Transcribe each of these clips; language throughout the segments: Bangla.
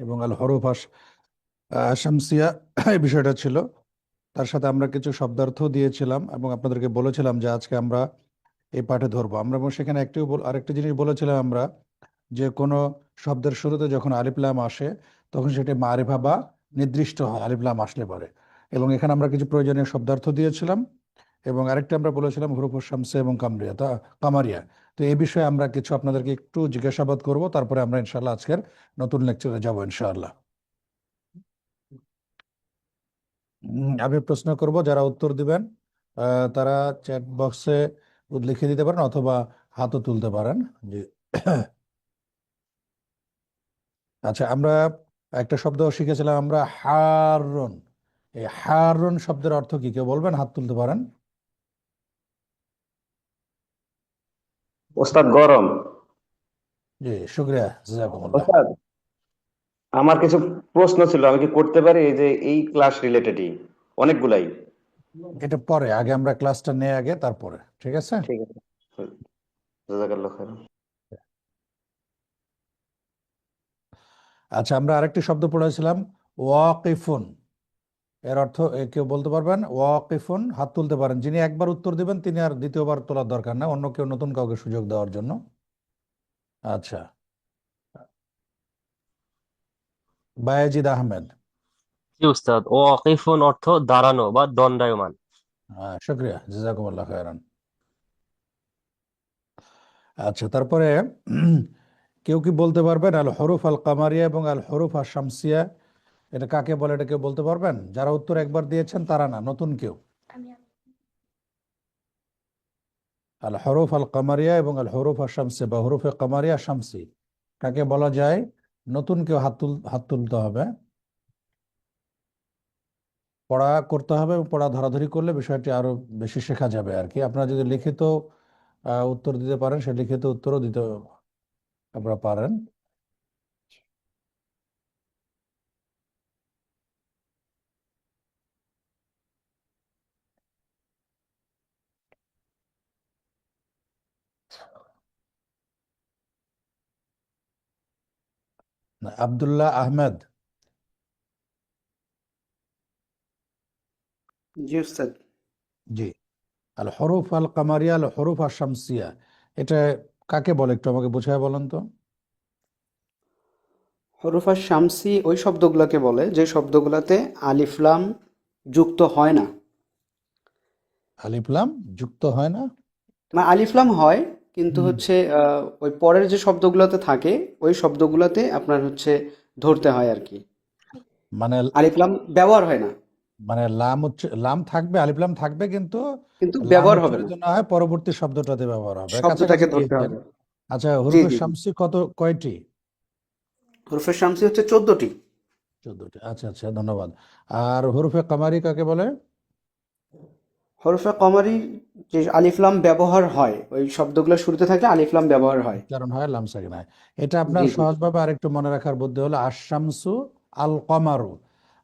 এবং আল হরুফ শামসিয়া এই বিষয়টা ছিল। তার সাথে আমরা কিছু শব্দার্থ দিয়েছিলাম এবং আপনাদেরকে বলেছিলাম যে আজকে আমরা এই পাঠে ধরবো আমরা, এবং সেখানে আরেকটি জিনিস বলেছিলাম আমরা, যে কোনো শব্দের শুরুতে যখন আলিফ লাম আসে তখন সেটি মারিফা বা নির্দিষ্ট হয় আলিফ লাম আসলে পরে। এবং এখানে আমরা কিছু প্রয়োজনীয় শব্দার্থ দিয়েছিলাম, এবং আরেকটা আমরা বলেছিলাম হুরুফুস শামসে এবং কামারিয়া। তো এই বিষয়ে আমরা কিছু আপনাদেরকে একটু জিজ্ঞাসাবাদ করব, তারপরে আমরা ইনশাআল্লাহ আজকের নতুন লেকচারে যাব ইনশাআল্লাহ। আমি প্রশ্ন করব, যারা উত্তর দিবেন তারা চ্যাট বক্সে লিখে দিতে পারেন অথবা হাতও তুলতে পারেন। জি। আচ্ছা, আমরা একটা শব্দ শিখেছিলাম আমরা, হারুন। এই হারুন শব্দের অর্থ কি কেউ বলবেন? হাত তুলতে পারেন। ওস্তাদ গরম। জি, শুক্রিয়া, জাযাকুমুল্লাহ। ওস্তাদ, আমার কিছু প্রশ্ন ছিল, আমি কি করতে পারি? এই যে এই ক্লাস রিলেটেডই অনেকগুলাই। এটা পরে, আগে আমরা ক্লাসটা নিয়ে আগে তারপরে, ঠিক আছে? ঠিক আছে, জাযাকাল্লাহ খাইর। আচ্ছা, আমরা আরেকটি শব্দ পড়েছিলাম, ওয়াকিফুন। এর অর্থ কেউ বলতে পারবেন? ওয়াকিফুন, হাত তুলতে পারেন। যিনি একবার উত্তর দিবেন তিনি আর দ্বিতীয়বার তোলার দরকার না, অন্য কেউ নতুন কাউকে সুযোগ দেওয়ার জন্য। আচ্ছা, বায়েজিদ আহমেদ। জি উস্তাদ, ও অকিফুন অর্থ দাঁড়ানো বা দণ্ডায়মান। হ্যাঁ, শুক্রিয়া, জাযাকুমুল্লাহ খায়রান। আচ্ছা, তারপরে কেউ কি বলতে পারবেন আল হরুফ আল কামারিয়া এবং আল হরুফ আল শামসিয়া এটা কাকে বলে? এটা কেউ বলতে পারবেন? যারা উত্তর একবার দিয়েছেন তারা না, নতুন কেউ। আল হরুফ আল কামারিয়া এবং আল হরুফ আল শামসি বা হরুফে কামারিয়া শামসি কাকে বলা যায়? নতুন কেউ হাত তুলতে হবে। পড়া করতে হবে, এবং পড়া ধরাধরি করলে বিষয়টি আরো বেশি শেখা যাবে আর কি। আপনারা যদি লিখিত উত্তর দিতে পারেন, সে লিখিত উত্তরও দিতে আপনারা পারেন। আব্দুল্লাহ আহমেদ। জি উস্তাদ। জি। আল হরুফ আল কামারিয়া আল হরুফ আর শামসিয়া এটা কাকে বলে একটু আমাকে বুঝায় বলেন তো। হরফা শামসি ওই শব্দগুলোকে বলে যে শব্দগুলোতে আলিফ লাম যুক্ত হয় না। আলিফ লাম যুক্ত হয় না? মানে আলিফ লাম হয়, কিন্তু হুম। হচ্ছে ওই পরের যে শব্দগুলোতে থাকে ওই শব্দগুলোতে আপনার হচ্ছে ধরতে হয় আর কি। মানে আলিফ লাম ব্যবহার হয় না, মানে লাম থাকবে, আলিফ লাম থাকবে, কিন্তু কিন্তু লাম ব্যবহার হবে না, উচ্চারিত না হয়, পরবর্তী শব্দটাতে ব্যবহার হবে, কাছাকাছি শব্দটাকে ধরতে গিয়েছেন। হবে। আচ্ছা, জি হরুফে জি জি। শামসি কয়টি? হরফে শামসি হচ্ছে 14টি। 14টি। আচ্ছা আচ্ছা, ধন্যবাদ। আর হরুফে কামারি কাকে বলে? হরফে কমারি যে আলিফ লাম ব্যবহার হয়, ওই শব্দগুলো শুরুতে থাকলে আলিফ লাম ব্যবহার হয়। উচ্চারণ হয় লাম সাকিন হয়। এটা আপনার জি জি সহজভাবে আরেকটু মনে রাখার বুদ্ধি হলো আশামসু আল কমারু।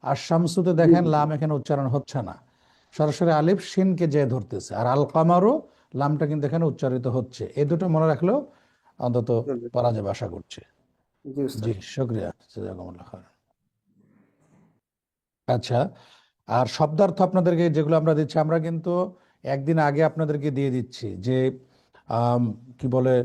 আশামসুতে জি দেখেন জি লাম এখানে উচ্চারণ হচ্ছে না, সরাসরি আলিফ শিনকে যে ধরতেছে। আর আল কামারু লামটা কিন্তু এখানে উচ্চারিত হচ্ছে। এই দুটো মনে রাখলেও অন্তত চলবে। পারা যাবে আশা করছি। জি জি, উস্তাদ। শুক্রিয়া, জাযাকুমুল্লাহ খাইর। আচ্ছা, আর শব্দার্থ আপনাদেরকে যেগুলো আমরা দিচ্ছি, আমরা কিন্তু একদিন আগে আপনাদেরকে দিয়ে দিচ্ছি যে আম, কি বলে,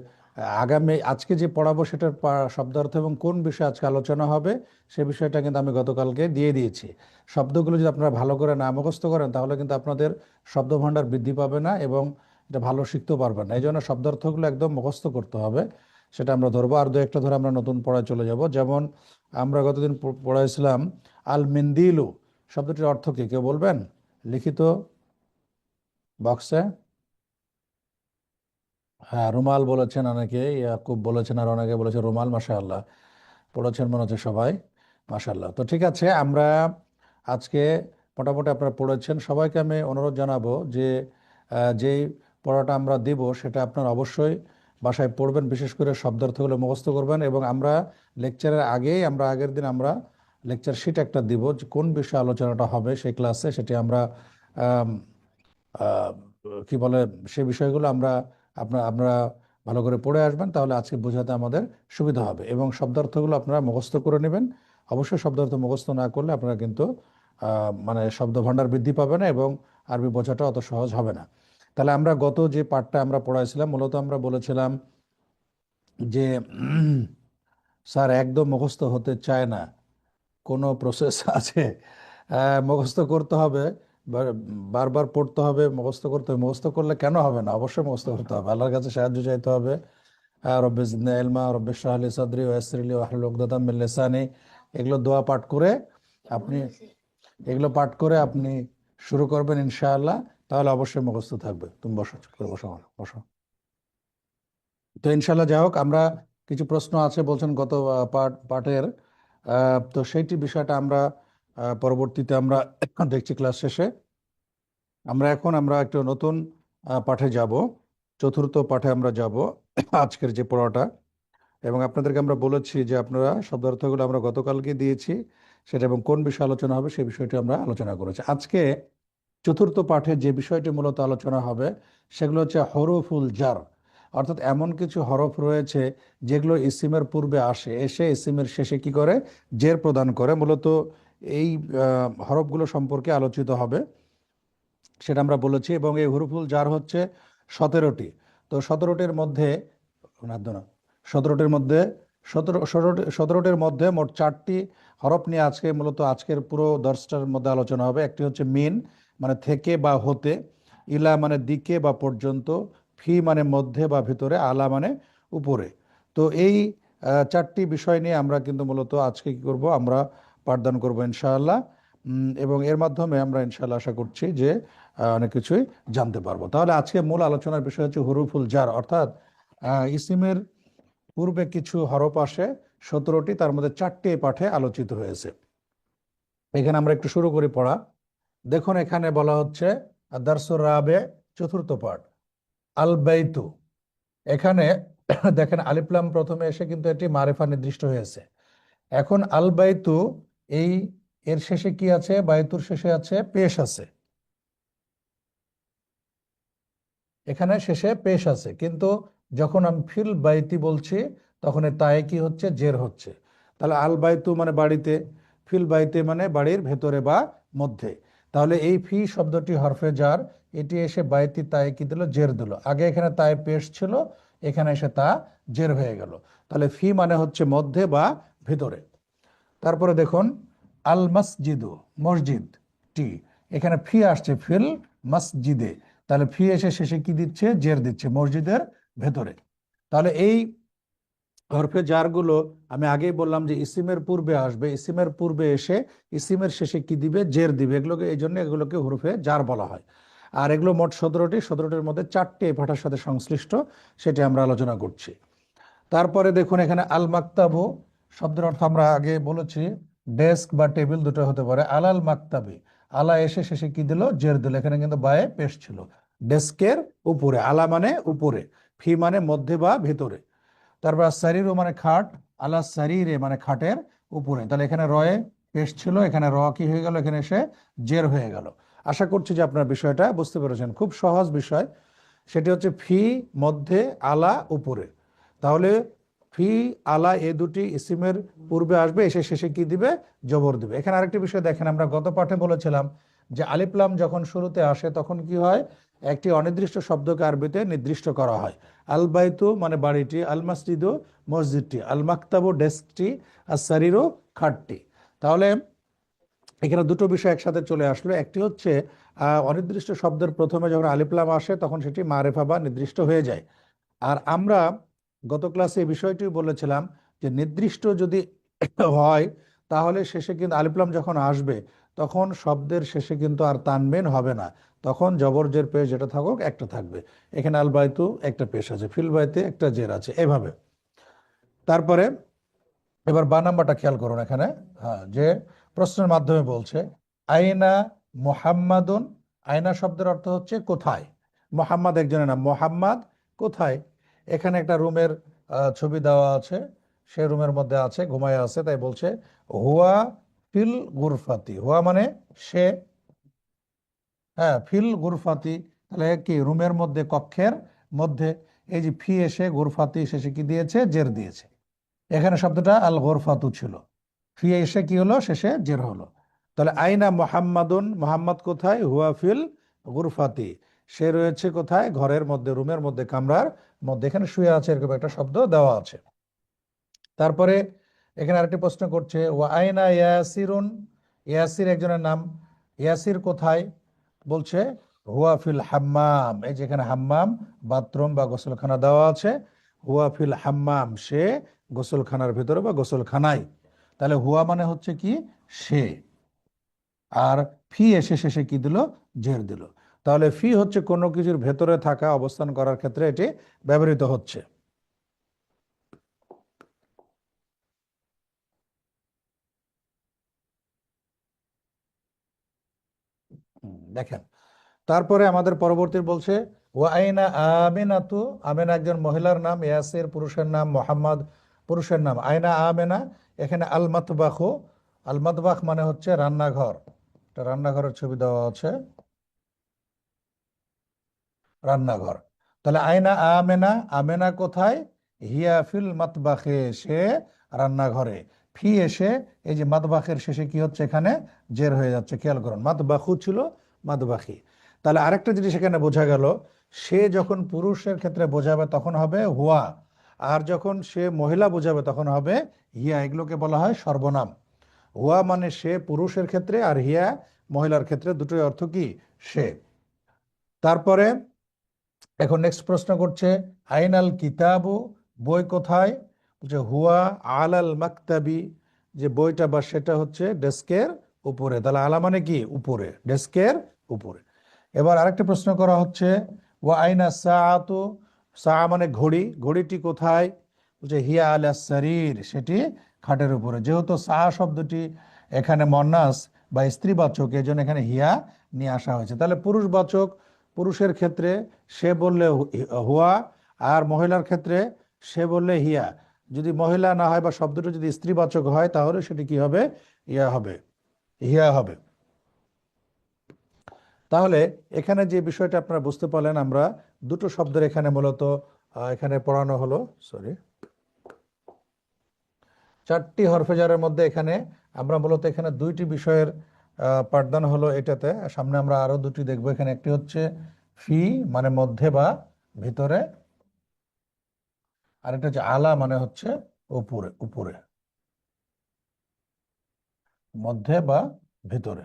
আজকে যে পড়াবো সেটার শব্দার্থ এবং কোন বিষয়ে আজকে আলোচনা হবে সে বিষয়টা কিন্তু আমি গতকালকে দিয়ে দিয়েছি। শব্দগুলো যদি আপনারা ভালো করে না মুখস্থ করেন তাহলে কিন্তু আপনাদের শব্দভাণ্ডার বৃদ্ধি পাবে না এবং এটা ভালো শিখতেও পারবেন না। এই জন্য শব্দার্থগুলো একদম মুখস্থ করতে হবে। সেটা আমরা ধরবো, আর দু একটা ধরে আমরা নতুন পড়ায় চলে যাব। যেমন আমরা গতদিন পড়াইছিলাম আল মিন্দিলু শব্দটির অর্থ কি কেউ বলবেন? লিখিত বক্সে। হ্যাঁ, রুমাল বলেছেন অনেকে, ইয়াকুব বলেছেন, আর অনেকে বলেছে রুমাল। মাশাআল্লাহ, পড়েছেন মনে হচ্ছে সবাই। মাশাআল্লাহ। তো ঠিক আছে, আমরা আজকে মোটামুটি আপনারা পড়েছেন। সবাইকে আমি অনুরোধ জানাবো যে যেই পড়াটা আমরা দিব সেটা আপনারা অবশ্যই বাসায় পড়বেন, বিশেষ করে শব্দার্থগুলো মুখস্থ করবেন। এবং আমরা লেকচারের আগেই আগের দিন আমরা লেকচার শিট একটা দিব, যে কোন বিষয়ে আলোচনাটা হবে সেই ক্লাসে, সেটি আমরা আম, আহ, কি বলে, সেই বিষয়গুলো আপনারা ভালো করে পড়ে আসবেন, তাহলে আজকে বোঝাতে আমাদের সুবিধা হবে। এবং শব্দার্থগুলো আপনারা মুখস্থ করে নেবেন, অবশ্যই শব্দার্থ মুখস্থ না করলে আপনারা কিন্তু মানে শব্দ ভাণ্ডার বৃদ্ধি পাবে না এবং আরবি বোঝাটা অত সহজ হবে না। তাহলে আমরা গত যে পাঠটা আমরা পড়াইছিলাম, মূলত আমরা বলেছিলাম যে স্যার একদম মুখস্থ হতে চায় না, কোনো প্রসেস আছে? মুখস্থ করতে হবে, বারবার পড়তে হবে, মুখস্থ করতে হবে। মুখস্থ করলে কেন হবে না? অবশ্যই মুখস্থ করতে হবে, আল্লাহর কাছে সাহায্য চাইতে হবে। রব্বি জিদনি ইলমা, রব্বি ইশরাহ লি সাদরি ওয়া ইয়াসসির লি ওয়াহলুল উকদাতাম মিন লিসানি, এগুলো দোয়া পাঠ করে আপনি এগুলো পাঠ করে আপনি শুরু করবেন ইনশাআল্লাহ, তাহলে অবশ্যই মুখস্থ থাকবে। তুমি বসো, চুপ করে বসো, আমার বসো। তো ইনশাআল্লাহ, যাই হোক, আমরা কিছু প্রশ্ন আছে বলছেন গত পাঠের, তো সেইটি বিষয়টা আমরা পরবর্তীতে আমরা দেখছি ক্লাস শেষে। আমরা একটা নতুন পাঠে যাব, চতুর্থ পাঠে আমরা যাব আজকের যে পড়াটা। এবং আপনাদেরকে আমরা বলেছি যে আপনারা শব্দার্থগুলো আমরা গতকালকে দিয়েছি সেটা, এবং কোন বিষয়ে আলোচনা হবে সেই বিষয়টি আমরা আলোচনা করেছি। আজকে চতুর্থ পাঠে যে বিষয়টি মূলত আলোচনা হবে সেগুলো হচ্ছে হরফুল জার, অর্থাৎ এমন কিছু হরফ রয়েছে যেগুলো ইসিমের পূর্বে এসে ইসিমের শেষে কি করে, জের প্রদান করে। মূলত এই হরফগুলো সম্পর্কে আলোচিত হবে, সেটা আমরা বলেছি। এবং এই হরফুল জার হচ্ছে 17টি। তো 17টির মধ্যে না 17টির মধ্যে 17টির মধ্যে মোট 4টি হরফ নিয়ে আজকে মূলত আজকের পুরো দর্শটার মধ্যে আলোচনা হবে। একটি হচ্ছে মিন মানে থেকে বা হতে, ইলা মানে দিকে বা পর্যন্ত, ফি মানে মধ্যে বা ভিতরে, আলা মানে উপরে। তো এই 4টি বিষয় নিয়ে আমরা কিন্তু মূলত আজকে কি করব, আমরা পাঠদান করব ইনশাআল্লাহ। এবং এর মাধ্যমে আমরা ইনশাআল্লাহ আশা করছি যে অনেক কিছুই জানতে পারবো। তাহলে আজকে মূল আলোচনার বিষয় হচ্ছে হুরুফুল জার, অর্থাৎ ইসিমের পূর্বে কিছু হরফ আসে 17টি, তার মধ্যে 4টি পাঠে আলোচিত হয়েছে। এখানে আমরা একটু শুরু করি পড়া। দেখুন, এখানে বলা হচ্ছে দারসুর রাবে, চতুর্থ পাঠ, আল বাইতু। এখানে দেখেন আলিফ লাম প্রথমে এসে কিন্তু এটি মারিফা নির্দিষ্ট হয়েছে। এখন আল বাইতু, এর শেষে কি আছে? বাইতুর শেষে আছে পেশ আছে, এখানে শেষে পেশ আছে, কিন্তু যখন আমি ফিল বাইতি বলছি তখন এই তায়ে কি হচ্ছে? জের হচ্ছে। তাহলে আল বাইতু মানে বাড়িতে, ফিল বাইতে মানে বাড়ির ভেতরে বা মধ্যে। তাহলে এই ফি শব্দটি হরফে জার, এটি এসে বাইতি তায়ে কি দিল? জের দিল। আগে এখানে তায়ে পেশ ছিল, এখানে এসে তা জের হয়ে গেল। তাহলে ফি মানে হচ্ছে মধ্যে বা ভেতরে। তারপরে দেখুন আল মসজিদু, মসজিদ টি, এখানে ফি আসছে ফিল মসজিদে, তাহলে ফি এসে শেষে কি দিচ্ছে? জের দিচ্ছে, মসজিদের ভেতরে। তাহলে এই হরফে জারগুলো আমি আগেই বললাম যে ইসিমের পূর্বে আসবে, ইসিমের পূর্বে এসে ইসিমের শেষে কি দিবে? জের দিবে। এই জন্য এগুলোকে হরফে জার বলা হয়। আর এগুলো মোট 17টি, 17টির মধ্যে 4টি এই পাঠার সাথে সংশ্লিষ্ট, সেটি আমরা আলোচনা করছি। তারপরে দেখুন এখানে আল মাকতাবু শব্দের অর্থ আমরা আগে বলেছি ডেস্ক বা টেবিল দুটো হতে পারে। আলাল মাকতাবি, আলা এসে শেষে কি দিল? জের দিল। এখানে কিন্তু বায়ে পেশ ছিল। ডেস্কের উপরে, আলা মানে উপরে, ফি মানে মধ্যে বা ভেতরে। তারপর সারিরু মানে খাট, আলা সারিরে মানে খাটের উপরে। তাহলে এখানে রয়ে পেশ ছিল, এখানে র কি হয়ে গেল? এখানে এসে জের হয়ে গেল। আশা করছি যে আপনার বিষয়টা বুঝতে পেরেছেন। খুব সহজ বিষয়, সেটি হচ্ছে ফি মধ্যে, আলা উপরে। তাহলে ফি আলা এ দুটি ইসিমের পূর্বে আসবে, এসে শেষে কি দিবে? জবর দিবে। এখানে আরেকটি বিষয় দেখেন, আমরা গত পাঠে বলেছিলাম যে আলিফ লাম যখন শুরুতে আসে তখন কি হয়? একটি অনির্দিষ্ট শব্দকে আরবিতে নির্দিষ্ট করা হয়। আল বাইতু মানে বাড়িটি, আল মসজিদু মসজিদটি, আল মাকতাবু ডেস্কটি, আর সারিরু খাটটি। তাহলে এখানে দুটো বিষয় একসাথে চলে আসলো। একটি হচ্ছে অনির্দিষ্ট শব্দের প্রথমে যখন আলিফ লাম আসে তখন সেটি মারেফা বা নির্দিষ্ট হয়ে যায়। আর আমরা গত ক্লাসে এই বিষয়টি বলেছিলাম যে নির্দিষ্ট যদি হয় তাহলে শেষে কিন্তু আলিফ লাম যখন আসবে তখন শব্দের শেষে কিন্তু আর তানবিন হবে না, তখন জবরজের পেশ যেটা থাকুক একটা থাকবে। এখানে আল বাইতু একটা পেশ আছে, ফিল বাইতে একটা জের আছে, এভাবে। তারপরে এবার বা নাম্বারটা খেয়াল করুন এখানে, হ্যাঁ, যে প্রশ্নের মাধ্যমে বলছে আইনা মুহাম্মাদুন। আইনা শব্দের অর্থ হচ্ছে কোথায়। মোহাম্মদ একজনের নাম, মোহাম্মদ কোথায়? এখানে একটা রুমের ছবি দেওয়া আছে, সে রুমের মধ্যে আছে, ঘুমায় আছে, তাই বলছে হুয়া ফিল গুরফাতি। হুয়া মানে সে, হ্যাঁ, ফিল গুরফাতি, তাহলে কি? রুমের মধ্যে, কক্ষের মধ্যে। এই যে ফি এসে গুরফাতি শেষে কি দিয়েছে? জের দিয়েছে। এখানে শব্দটা আল গোরফাতু ছিল। ফি এসে কি হলো, শেষে জের হলো। তাহলে আইনা মোহাম্মদুন, মোহাম্মদ কোথায়, হুয়া ফিল গুরফাতি, সে রয়েছে কোথায়, ঘরের মধ্যে, রুমের মধ্যে, কামরার মধ্যে, এখানে শুয়ে আছে, এরকম একটা শব্দ দেওয়া আছে। তারপরে এখানে আরেকটি প্রশ্ন করছে, ওয়া আইনা ইয়াসিরুন, ইয়াসির একজনের নাম, ইয়াসির কোথায়, বলছে হুয়া ফিল হাম্মাম, এই যেখানে হাম্মাম বাথরুম বা গোসলখানা দেওয়া আছে, হুয়া ফিল হাম্মাম, সে গোসলখানার ভিতরে বা গোসলখানায়। তাহলে হুয়া মানে হচ্ছে কি, সে, আর ফি এসে শেষে কি দিল, জের দিল। তাহলে ফি হচ্ছে কোনো কিছুর ভেতরে থাকা, অবস্থান করার ক্ষেত্রে এটি ব্যবহৃত হচ্ছে। দেখেন, তারপরে আমাদের পরবর্তী বলছে ওয়া আইনা আমিনাতু, আমেনা একজন মহিলার নাম, ইয়াসির পুরুষের নাম, মোহাম্মদ পুরুষের নাম। আইনা আমেনা, এখানে আল মাতবাখু, আল মাতবাখ মানে হচ্ছে রান্নাঘর, একটা রান্নাঘরের ছবি দেওয়া আছে, রান্নাঘর। তাহলে আয়না আমেনা, আমেনা কোথায়, হিয়া ফিল মাতবাখে, সে রান্নাঘরে। ফি এসে এই যে মাতবাখের শেষে কি হচ্ছে, এখানে জের হয়ে যাচ্ছে, খেয়াল করুন, মাতবাখু ছিল মাতবাখি। তাহলে আরেকটা জিনিস এখানে বোঝা গেল, সে যখন পুরুষের ক্ষেত্রে বোঝাবে তখন হবে হুয়া, আর যখন সে মহিলা বোঝাবে তখন হবে হিয়া। এগুলোকে বলা হয় সর্বনাম। হুয়া মানে সে পুরুষের ক্ষেত্রে, আর হিয়া মহিলার ক্ষেত্রে, দুটোই অর্থ কি, সে। তারপরে এখন নেক্সট প্রশ্ন করছে, আইনাল কিতাবু, বই কোথায়, বলছে হুয়া আলাল মাকতাবি, যে বইটা বা সেটা হচ্ছে ডেস্কের উপরে। তাহলে আলা মানে কি, উপরে, ডেস্কের উপরে। এবার আরেকটা প্রশ্ন করা হচ্ছে, ওয়া আইনা সাআতু, সা মানে ঘড়ি, ঘড়িটি কোথায়, বলছে হিয়া আলা সারির, সেটি খাটের উপরে। যেহেতু সা শব্দটি এখানে মন্নাস বা স্ত্রীবাচক, এই জন্য এখানে হিয়া নিয়ে আসা হয়েছে। তাহলে পুরুষবাচক, পুরুষের ক্ষেত্রে সে বললে হুয়া, আর মহিলার ক্ষেত্রে সে বললে হিয়া। যদি মহিলা না হয় বা শব্দটা যদি স্ত্রীবাচক হয়, তাহলে সেটি কি হবে, ইয়া হবে, হিয়া হবে। তাহলে এখানে যে বিষয়টা আপনারা বুঝতে পারলেন, আমরা দুটো শব্দের এখানে মূলত এখানে পড়ানো হলো, সরি, 4টি হরফে জারের মধ্যে এখানে আমরা মূলত এখানে 2টি বিষয়ের পাঠদান হলো এটাতে। সামনে আমরা আরো 2টি দেখবো। এখানে একটি হচ্ছে ফি মানে মধ্যে বা ভিতরে, আর এটা হচ্ছে আলা মানে হচ্ছে উপরে, উপরে, মধ্যে বা ভিতরে।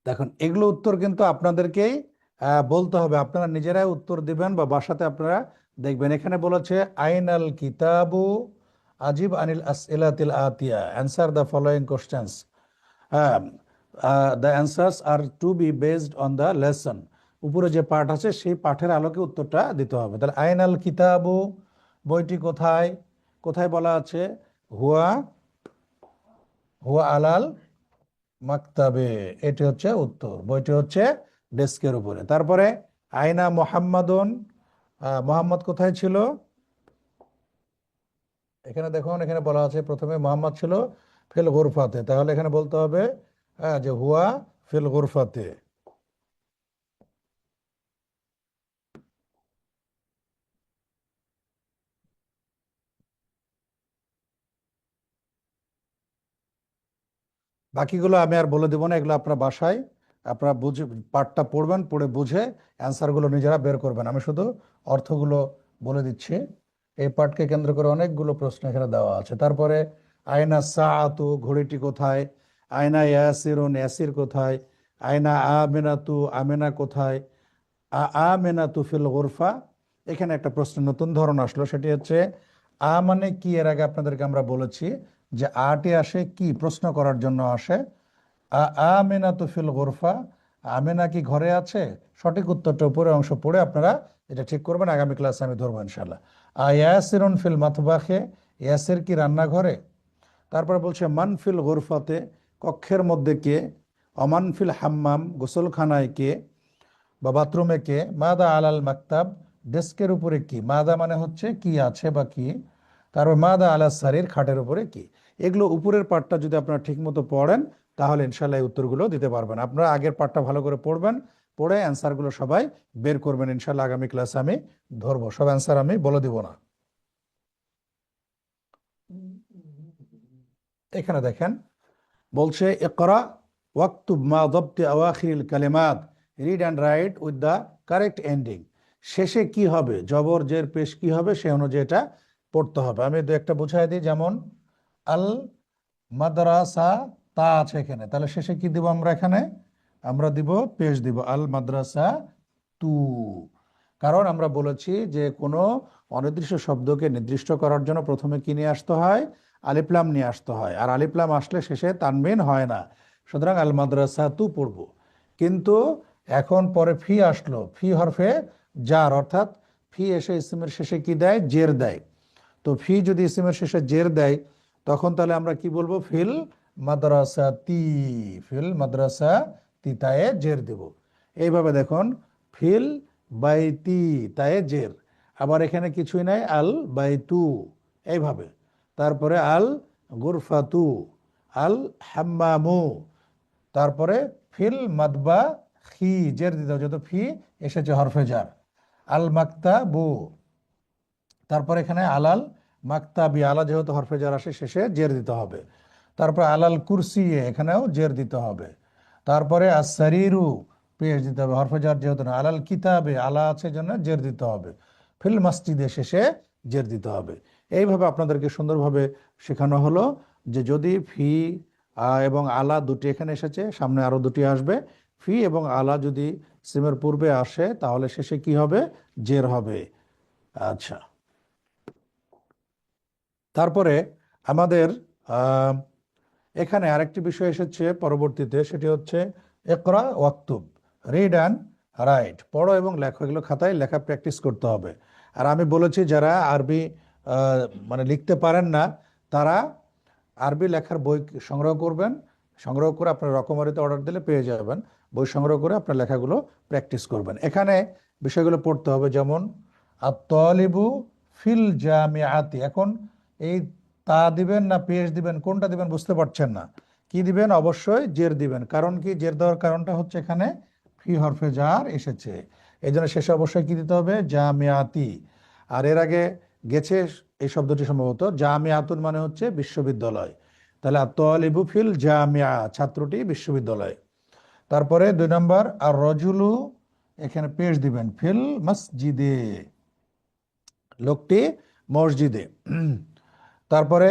দেখুন, এগুলো উত্তর কিন্তু আপনাদেরকেই বলতে হবে, আপনারা নিজেরাই উত্তর দিবেন বা বাসাতে আপনারা দেখবেন। এখানে বলেছে আইনাল কিতাবু আজিব আনিল আসইলাতিল আতিয়া, answer the following questions, the answers are to be based on the lesson. উপরে যে পাঠ আছে সেই পাঠের আলোকে উত্তরটা দিতে হবে। তাহলে আইনাল কিতাবু, বইটি কোথায়, কোথায় বলা আছে, হুয়া, হুয়া আলাল মাকতাবে, এটি হচ্ছে উত্তর, বইটি হচ্ছে ডেস্কের উপরে। তারপরে আইনা মোহাম্মদুন, মোহাম্মদ কোথায় ছিল, এখানে দেখুন, এখানে বলা আছে প্রথমে মোহাম্মদ ছিল ফিল গুরফাতে, তাহলে এখানে বলতে হবে যে হুয়া ফিল গুরফাতে। বাকিগুলো আমি আর বলে দেবো না, এগুলো আপনার বাসায় আপনারা বুঝে পাঠটা পড়বেন, পড়ে বুঝে অ্যান্সারগুলো নিজেরা বের করবেন। আমি শুধু অর্থগুলো বলে দিচ্ছি। এই পাঠকে কেন্দ্র করে অনেকগুলো প্রশ্ন এখানে দেওয়া আছে। তারপরে আয়না সাআতু, ঘড়িটি কোথায়, আয়না ইয়াসিরুন, ইয়াসির কোথায়, আয়না আমিনাতু, আমিনা কোথায়, আমিনাতু ফিল গুরফা। এখানে একটা প্রশ্ন, নতুন ধরন আসলো, সেটি হচ্ছে আ মানে কি। এর আগে আপনাদেরকে আমরা বলেছি যে আটি আসে কি, প্রশ্ন করার জন্য আসে। আমেনা তো ফিল গোরফা, আমেনা কি ঘরে আছে, সঠিক উত্তরটা উপরে অংশ পড়ে আপনারা এটা ঠিক করবেন। আগামী ক্লাসে আমি ধরবো ইনশাল্লাহ। ইয়াসিরুন ফিল মাতবাখে, ইয়াসির কি রান্নাঘরে। তারপরে বলছে মান ফিল গোরফাতে, কক্ষের মধ্যে কে, অমান ফিল হাম্মাম, গোসলখানায় কে বা বাথরুমে কে, মাদা আলাল মাকতাব, ডেস্কের উপরে কি, মাদা মানে হচ্ছে কি আছে বা কি, তারপর মাদা আলা সারির, খাটের উপরে কি। এগুলো উপরের পার্টটা যদি আপনারা ঠিক মতো পড়েন তাহলে ইনশাল্লাহ এই উত্তরগুলো দিতে পারবেন। আপনারা আগের পার্টটা ভালো করে পড়বেন, পড়ে অ্যান্সারগুলো সবাই বের করবেন। ইনশাল্লাহ আগামী ক্লাসে আমি ধরবো, সব অ্যান্সার আমি বলে দিব না। এখানে দেখেন বলছে ইকরা ওয়াক্তুব মা দাবতি আওয়াখিরিল কালিমাত, read and write with the correct ending. শেষে কি হবে, জবর জের পেশ কি হবে সে অনুযায়ী এটা পড়তে হবে। আমি দু একটা বুঝাই দিই, যেমন আল মাদ্রাসা, তা আছে এখানে, তাহলে শেষে কি দিব আমরা, এখানে আমরা দিব পেশ দিব আল মাদ্রাসা তু। কারণ আমরা বলেছি যে কোনো অনির্দিষ্ট শব্দকে নির্দিষ্ট করার জন্য প্রথমে কি নিয়ে আসতে হয়, আলিফলাম নিয়ে আসতে হয়, আর আলিফলাম আসলে শেষে তানবিন হয় না। সুতরাং আল মাদ্রাসা তু পড়ব। কিন্তু এখন পরে ফি আসলো, ফি হরফে জার, অর্থাৎ ফি এসে ইসমের শেষে কি দেয়, জের দেয়। তো ফি যদি ইসমের শেষে জের দেয় তখন তাহলে আমরা কি বলবো, ফিল মাদ্রাসাতি, ফিল মাদ্রাসা তিতায়ে জের দেব। এইভাবে দেখুন, ফিল বাইতি তায়ে জের, আবার এখানে কিছুই নাই, আল বাইতু এইভাবে। তারপরে আল গুরফাতু, আল হাম্মামু, তারপরে ফিল মাদবা খি, জের দিতে হবে যত ফি এসেছে হরফে জার। আল মাকতাবু, তারপরে এখানে আলাল মাকতাবি, আলা যেহেতু হরফে জার আসে শেষে জের দিতে হবে। তারপরে আলাল কুরসি, এখানেও জের দিতে হবে। তারপরে আসসারিরু, পেশ দিতে হবে, হরফে জার যেহেতু না। আলাল কিতাবে, আলা আছে জন্য জের দিতে হবে। ফিল মসজিদে শেষে জের দিতে হবে। এইভাবে আপনাদেরকে সুন্দরভাবে শেখানো হলো যে যদি ফি এবং আলা দুটি এখানে এসেছে, সামনে আরো দুটি আসবে, ফি এবং আলা যদি সিমের পূর্বে আসে তাহলে শেষে কি হবে, জের হবে। আচ্ছা, তারপরে আমাদের এখানে আরেকটি বিষয় এসেছে পরবর্তীতে, সেটি হচ্ছে ইকরা ওয়াক্তুব, রিড অ্যান্ড রাইট, পড়ো এবং লেখো। এগুলো খাতায় লেখা প্র্যাকটিস করতে হবে। আর আমি বলেছি যারা আরবি মানে লিখতে পারেন না তারা আরবি লেখার বই সংগ্রহ করবেন, সংগ্রহ করে আপনার রকমারিতে অর্ডার দিলে পেয়ে যাবেন। বই সংগ্রহ করে আপনার লেখাগুলো প্র্যাকটিস করবেন। এখানে বিষয়গুলো পড়তে হবে, যেমন আত-তালিবু ফিল জামিআতি। এখন এই তা দিবেন না পেশ দিবেন, কোনটা দিবেন বুঝতে পারছেন না, কি দিবেন, অবশ্যই জের দিবেন। কারণ কি, জের দেওয়ার কারণটা হচ্ছে এখানে ফি হরফে জার এসেছে, এই জন্য শেষে অবশ্যই কি দিতে হবে, জামিআতি। আর এর আগে গেছে এই শব্দটি সম্ভবত জামিআতুন, মানে হচ্ছে বিশ্ববিদ্যালয়। তাহলে আত-তালিবু ফিল জামিআ, ছাত্রটি বিশ্ববিদ্যালয়। তারপরে 2 নম্বর আর রজুলু, এখানে পেশ দিবেন ফিল মসজিদে, লোকটি মসজিদে। তারপরে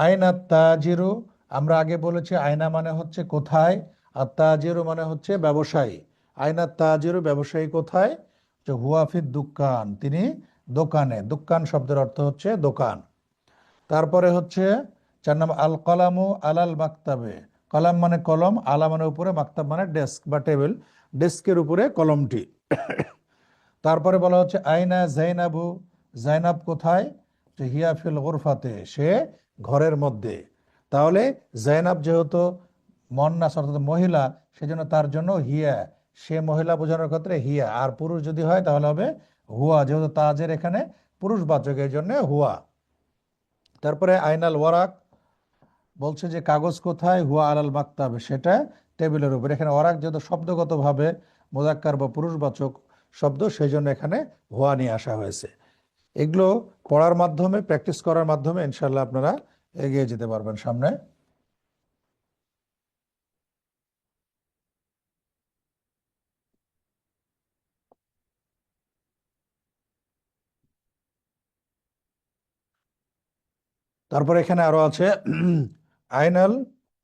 আইনা তাজিরু, আমরা আগে বলেছি আয়না মানে হচ্ছে কোথায়, আর তাজিরু মানে হচ্ছে ব্যবসায়ী। আইনা তাজিরু, ব্যবসায়ী কোথায়, যে হুয়াফিদ দোকান, তিনি দোকানে। দোকান শব্দের অর্থ হচ্ছে দোকান। তারপরে হচ্ছে 4 নম্বর আল কলামু আলাল মাকতাবে, কলাম মানে কলম, আলা মানে উপরে, মাকতাব মানে ডেস্ক বা টেবিল, ডেস্কের উপরে কলমটি। তারপরে বলা হচ্ছে আইনা জাইনাবু, জাইনাব কোথায়, যে হিয়া ফিল গুরফাতে, সে ঘরের মধ্যে। তাহলে জাইনাব যেহেতু মন্নাস অর্থাৎ মহিলা, সেজন্য তার জন্য হিয়া, সে মহিলা বোঝানোর ক্ষেত্রে হিয়া। আর পুরুষ যদি হয় তাহলে হবে হুয়া, যেহেতু তাজের এখানে পুরুষবাচক, এই জন্য হুয়া। তারপরে আইনাল ওয়ারাক, বলছে যে কাগজ কোথায়, হুয়া আলাল মাকতাব, সেটা টেবিলের উপর। এখানে ওয়ারাক যেহেতু শব্দগতভাবে মুযাক্কার বা পুরুষবাচক শব্দ, সেই জন্য এখানে হুয়া নিয়ে আসা হয়েছে। এগুলো পড়ার মাধ্যমে, প্র্যাকটিস করার মাধ্যমে ইনশাল্লাহ আপনারা এগিয়ে যেতে পারবেন সামনে। তারপর এখানে আরো আছে আইনাল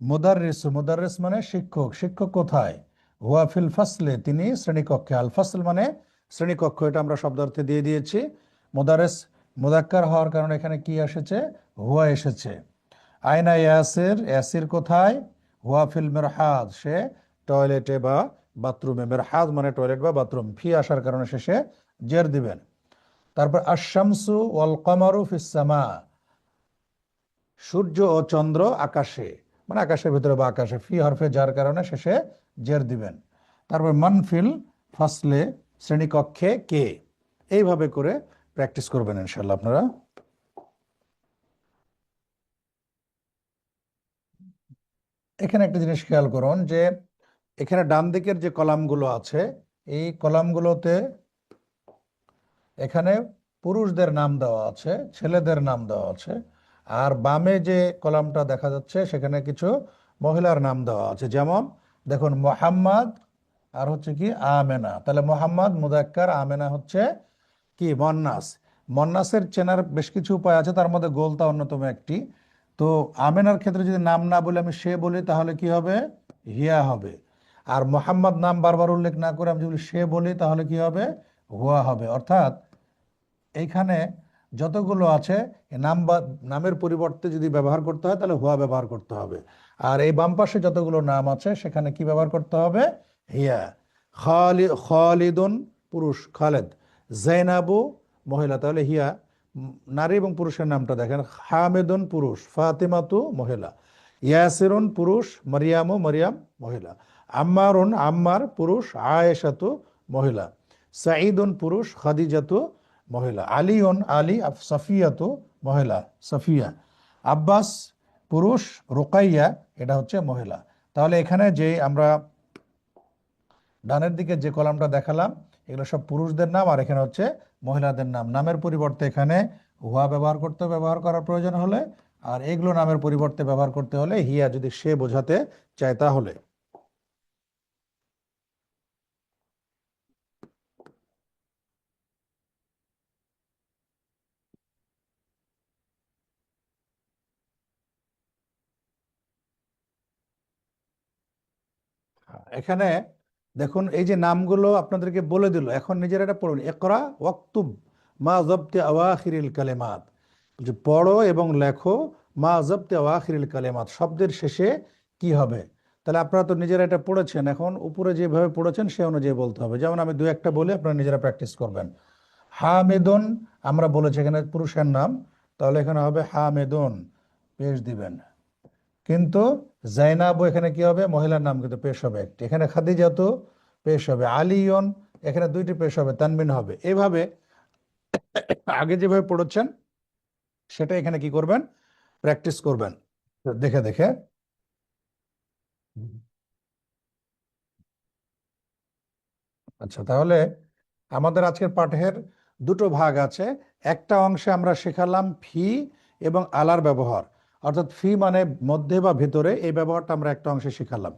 মুদাররিস, মুদাররিস মানে শিক্ষক, শিক্ষক কোথায়, হুয়া ফিল ফাসলে, তিনি শ্রেণীকক্ষে। আল ফাসল মানে শ্রেণীকক্ষ, এটা আমরা শব্দার্থে দিয়ে দিয়েছি। মুদাররিস মুযাক্কার হওয়ার কারণে এখানে কি এসেছে, হুয়া এসেছে। আয়না ইয়াসির, ইয়াসির কোথায়, হুয়া ফিল মিরহাদ, সে টয়লেটে বা বাথরুমে। মিরহাদ মানে টয়লেট বা বাথরুম, ফি আসার কারণে শেষে জের দিবেন। তারপর আশ-শামসু ওয়াল কমারু ফিস সামা, সূর্য ও চন্দ্র আকাশে, মানে আকাশের ভিতরে বা আকাশে, ফি হরফে যার কারণে শেষে জের দিবেন। তারপর মানফিল ফাসলে, শ্রেণীকক্ষে কে। এইভাবে করে প্র্যাকটিস করবেন ইনশাল্লাহ আপনারা। এখানে একটা জিনিস খেয়াল করুন যে এখানে ডান দিকের যে কলামগুলো আছে, এই কলামগুলোতে এখানে পুরুষদের নাম দেওয়া আছে, ছেলেদের নাম দেওয়া আছে। আর বামে যে কলামটা দেখা যাচ্ছে সেখানে কিছু মহিলার নাম দেওয়া আছে। যেমন দেখুন, মোহাম্মদ আর হচ্ছে কি আমেনা। তাহলে মোহাম্মদ মুযাক্কার, আমেনা হচ্ছে কি মন্নাস। মন্নাসের চেনার বেশ কিছু উপায় আছে, তার মধ্যে গোলতা অন্যতম একটি। তো আমেনার ক্ষেত্রে যদি নাম না বলে আমি সে বলি তাহলে কি হবে? হিয়া হবে। আর মোহাম্মদ নাম বারবার উল্লেখ না করে আমি যদি সে বলি তাহলে কি হবে? হুয়া হবে। অর্থাৎ এইখানে যতগুলো আছে এই নাম বা নামের পরিবর্তে যদি ব্যবহার করতে হয় তাহলে হুয়া ব্যবহার করতে হবে। আর এই বাম পাশে যতগুলো নাম আছে সেখানে কি ব্যবহার করতে হবে? হিয়া। খালিদুন পুরুষ, খালেদ। জাইনাবু মহিলা, তাহলে হিয়া। নারী এবং পুরুষের নামটা দেখেন, হামেদুন পুরুষ, ফাতিমাতু মহিলা। ইয়াসিরুন পুরুষ, মারিয়ামু মারিয়াম মহিলা। আম্মারুন আম্মার পুরুষ, আয়েশাতু মহিলা। সাঈদুন পুরুষ, খাদিজাতু মহিলা। আলিউন আলী, সাফিয়াতু মহিলা, সাফিয়া। আব্বাস পুরুষ, রুকাইয়া এটা হচ্ছে মহিলা। তাহলে এখানে যে আমরা ডানের দিকে যে কলামটা দেখালাম এগুলো সব পুরুষদের নাম, আর এখানে হচ্ছে মহিলাদের নাম। নামের পরিবর্তে এখানে হুয়া ব্যবহার করার প্রয়োজন হলে, আর এগুলো নামের পরিবর্তে ব্যবহার করতে হলে হিয়া, যদি সে বোঝাতে চায় তাহলে। এখানে দেখুন, এই যে নামগুলো আপনাদেরকে বলে দিল, এখন নিজের এটা পড়ুন। ইকরা ওয়াক্তুব মা জবতে আওয়াখিরিল কালেমাত, যে পড়ো এবং লেখো মা জবতে আওয়াখিরিল কালেমাত, শব্দের শেষে কি হবে। তাহলে আপনারা তো নিজেরা এটা পড়েছেন, এখন উপরে যেভাবে পড়েছেন সে অনুযায়ী বলতে হবে। যেমন আমি দু একটা বলে আপনারা নিজেরা প্র্যাকটিস করবেন। হামেদুন আমরা বলেছি এখানে পুরুষের নাম, তাহলে এখানে হবে হামেদুন, পেশ দিবেন। কিন্তু জাইনাবু এখানে কি হবে? মহিলার নাম কিন্তু পেশ হবে একটি। এখানে খাদিজাতু পেশ হবে। আলিয়ন এখানে দুইটি পেশ হবে, তানবিন হবে। এভাবে আগে যেভাবে পড়েছেন সেটা এখানে কি করবেন? প্র্যাকটিস করবেন দেখে দেখে। আচ্ছা, তাহলে আমাদের আজকের পাঠের দুটো ভাগ আছে। একটা অংশে আমরা শেখালাম ফি এবং আলার ব্যবহার, অর্থাৎ ফি মানে মধ্যে বা ভেতরে, এই ব্যবহারটা আমরা একটা অংশে শেখালাম।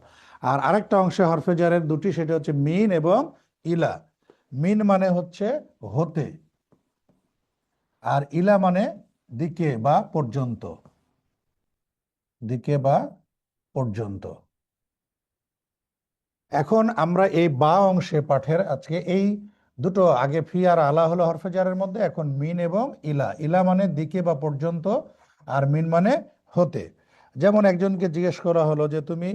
আর আরেকটা অংশে হরফে জারের দুটি, সেটা হচ্ছে মিন এবং ইলা। মিন মানে হচ্ছে হতে, আর ইলা মানে দিকে বা পর্যন্ত, দিকে বা পর্যন্ত। এখন আমরা এই বা অংশে পাঠের আজকে এই দুটো, আগে ফি আর আলা হলো হরফে জারের মধ্যে, এখন মিন এবং ইলা। ইলা মানে দিকে বা পর্যন্ত, আর মিন মানে হতে। যেমন একজনকে জিজ্ঞেস করা হলো যে তুমি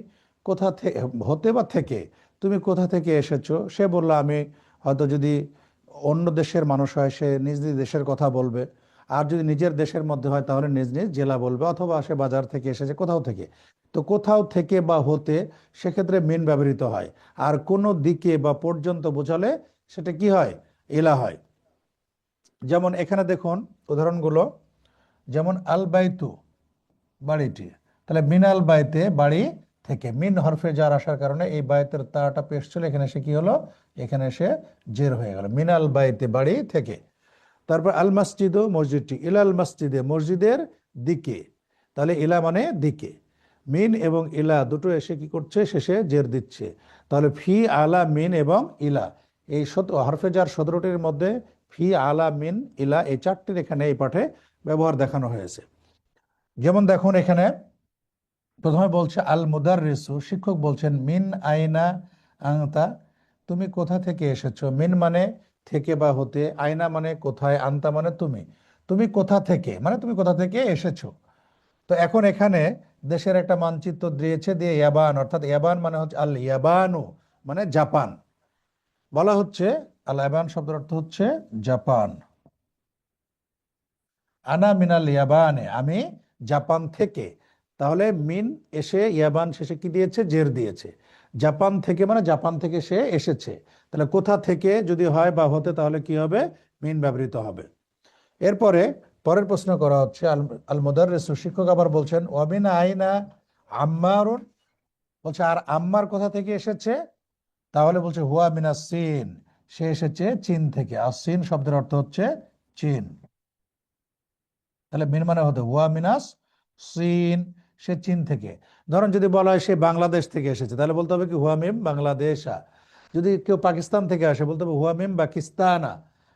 কোথা থেকে, হতে বা থেকে, তুমি কোথা থেকে এসেছো। সে বলল আমি, হয়তো যদি অন্য দেশের মানুষ হয় সে নিজ নিজ দেশের কথা বলবে, আর যদি নিজের দেশের মধ্যে হয় তাহলে নিজ নিজ জেলা বলবে, অথবা সে বাজার থেকে এসেছে, কোথাও থেকে। তো কোথাও থেকে বা হতে সেক্ষেত্রে মিন ব্যবহৃত হয়। আর কোনো দিকে বা পর্যন্ত বোঝালে সেটা কি হয়? ইলা হয়। যেমন এখানে দেখুন উদাহরণগুলো, যেমন আল বাইতু বাড়িটি, তাহলে মিনাল বাইতে বাড়ি থেকে। মিন হরফে জার আসার কারণে এই বায়তের তাটা পেশ ছিল, এখানে সে কি হলো? এখানে সে জের হয়ে গেল, মিনাল বাইতে বাড়ি থেকে। তারপর আল মসজিদ, মসজিদটি, ইলাল মসজিদে মসজিদের দিকে, তাহলে ইলা মানে দিকে। মিন এবং ইলা দুটো এসে কি করছে? শেষে জের দিচ্ছে। তাহলে ফি আলা মিন এবং ইলা, এই হরফে জার 17টির মধ্যে ফি আলা মিন ইলা এই চারটির এখানে এই পাঠে ব্যবহার দেখানো হয়েছে। যেমন দেখুন এখানে প্রথমে বলছে আল মুদাররিসু, শিক্ষক বলছেন, মিন আইনা আংতা, তুমি কোথা থেকে এসেছো। মিন মানে থেকে বা হতে, আয়না মানে কোথায়, আনতা মানে তুমি। তুমি কোথা থেকে মানে তুমি কোথা থেকে এসেছো। তো এখন এখানে দেশের একটা মানচিত্র দিয়েছে, দিয়ে ইয়াবান, অর্থাৎ ইয়াবান মানে হচ্ছে আল ইয়াবানু মানে জাপান। বলা হচ্ছে আল ইয়াবান শব্দের অর্থ হচ্ছে জাপান। আনা মিনাল ইয়াবানে, আমি জাপান থেকে। তাহলে মিন এসে ইয়াবান শেষে কি দিয়েছে? জের দিয়েছে। জাপান থেকে মানে জাপান থেকে সে এসেছে। তাহলে কোথা থেকে যদি হয় বা হতে তাহলে কি হবে? মিন ব্যবহৃত হবে। এরপরে পরের প্রশ্ন করা হচ্ছে, আল মুদাররিসু, শিক্ষক আবার বলছেন, ওয়ামিন আইনা আম্মারুন বলছে আর আম্মার কোথা থেকে এসেছে, তাহলে বলছে হুয়া মিনাস চীন, সে এসেছে চীন থেকে। আর চীন শব্দের অর্থ হচ্ছে চীন। তাহলে মিন মানে হতো হুয়া মিনাস চীন, সে চীন থেকে। ধরেন যদি বলা হয় সে বাংলাদেশ থেকে এসেছে, তাহলে বলতে হবে কি হুয়া মিম বাংলাদেশা। যদি কেউ পাকিস্তান থেকে আসে বলতে হবে হুয়া মিম পাকিস্তানা।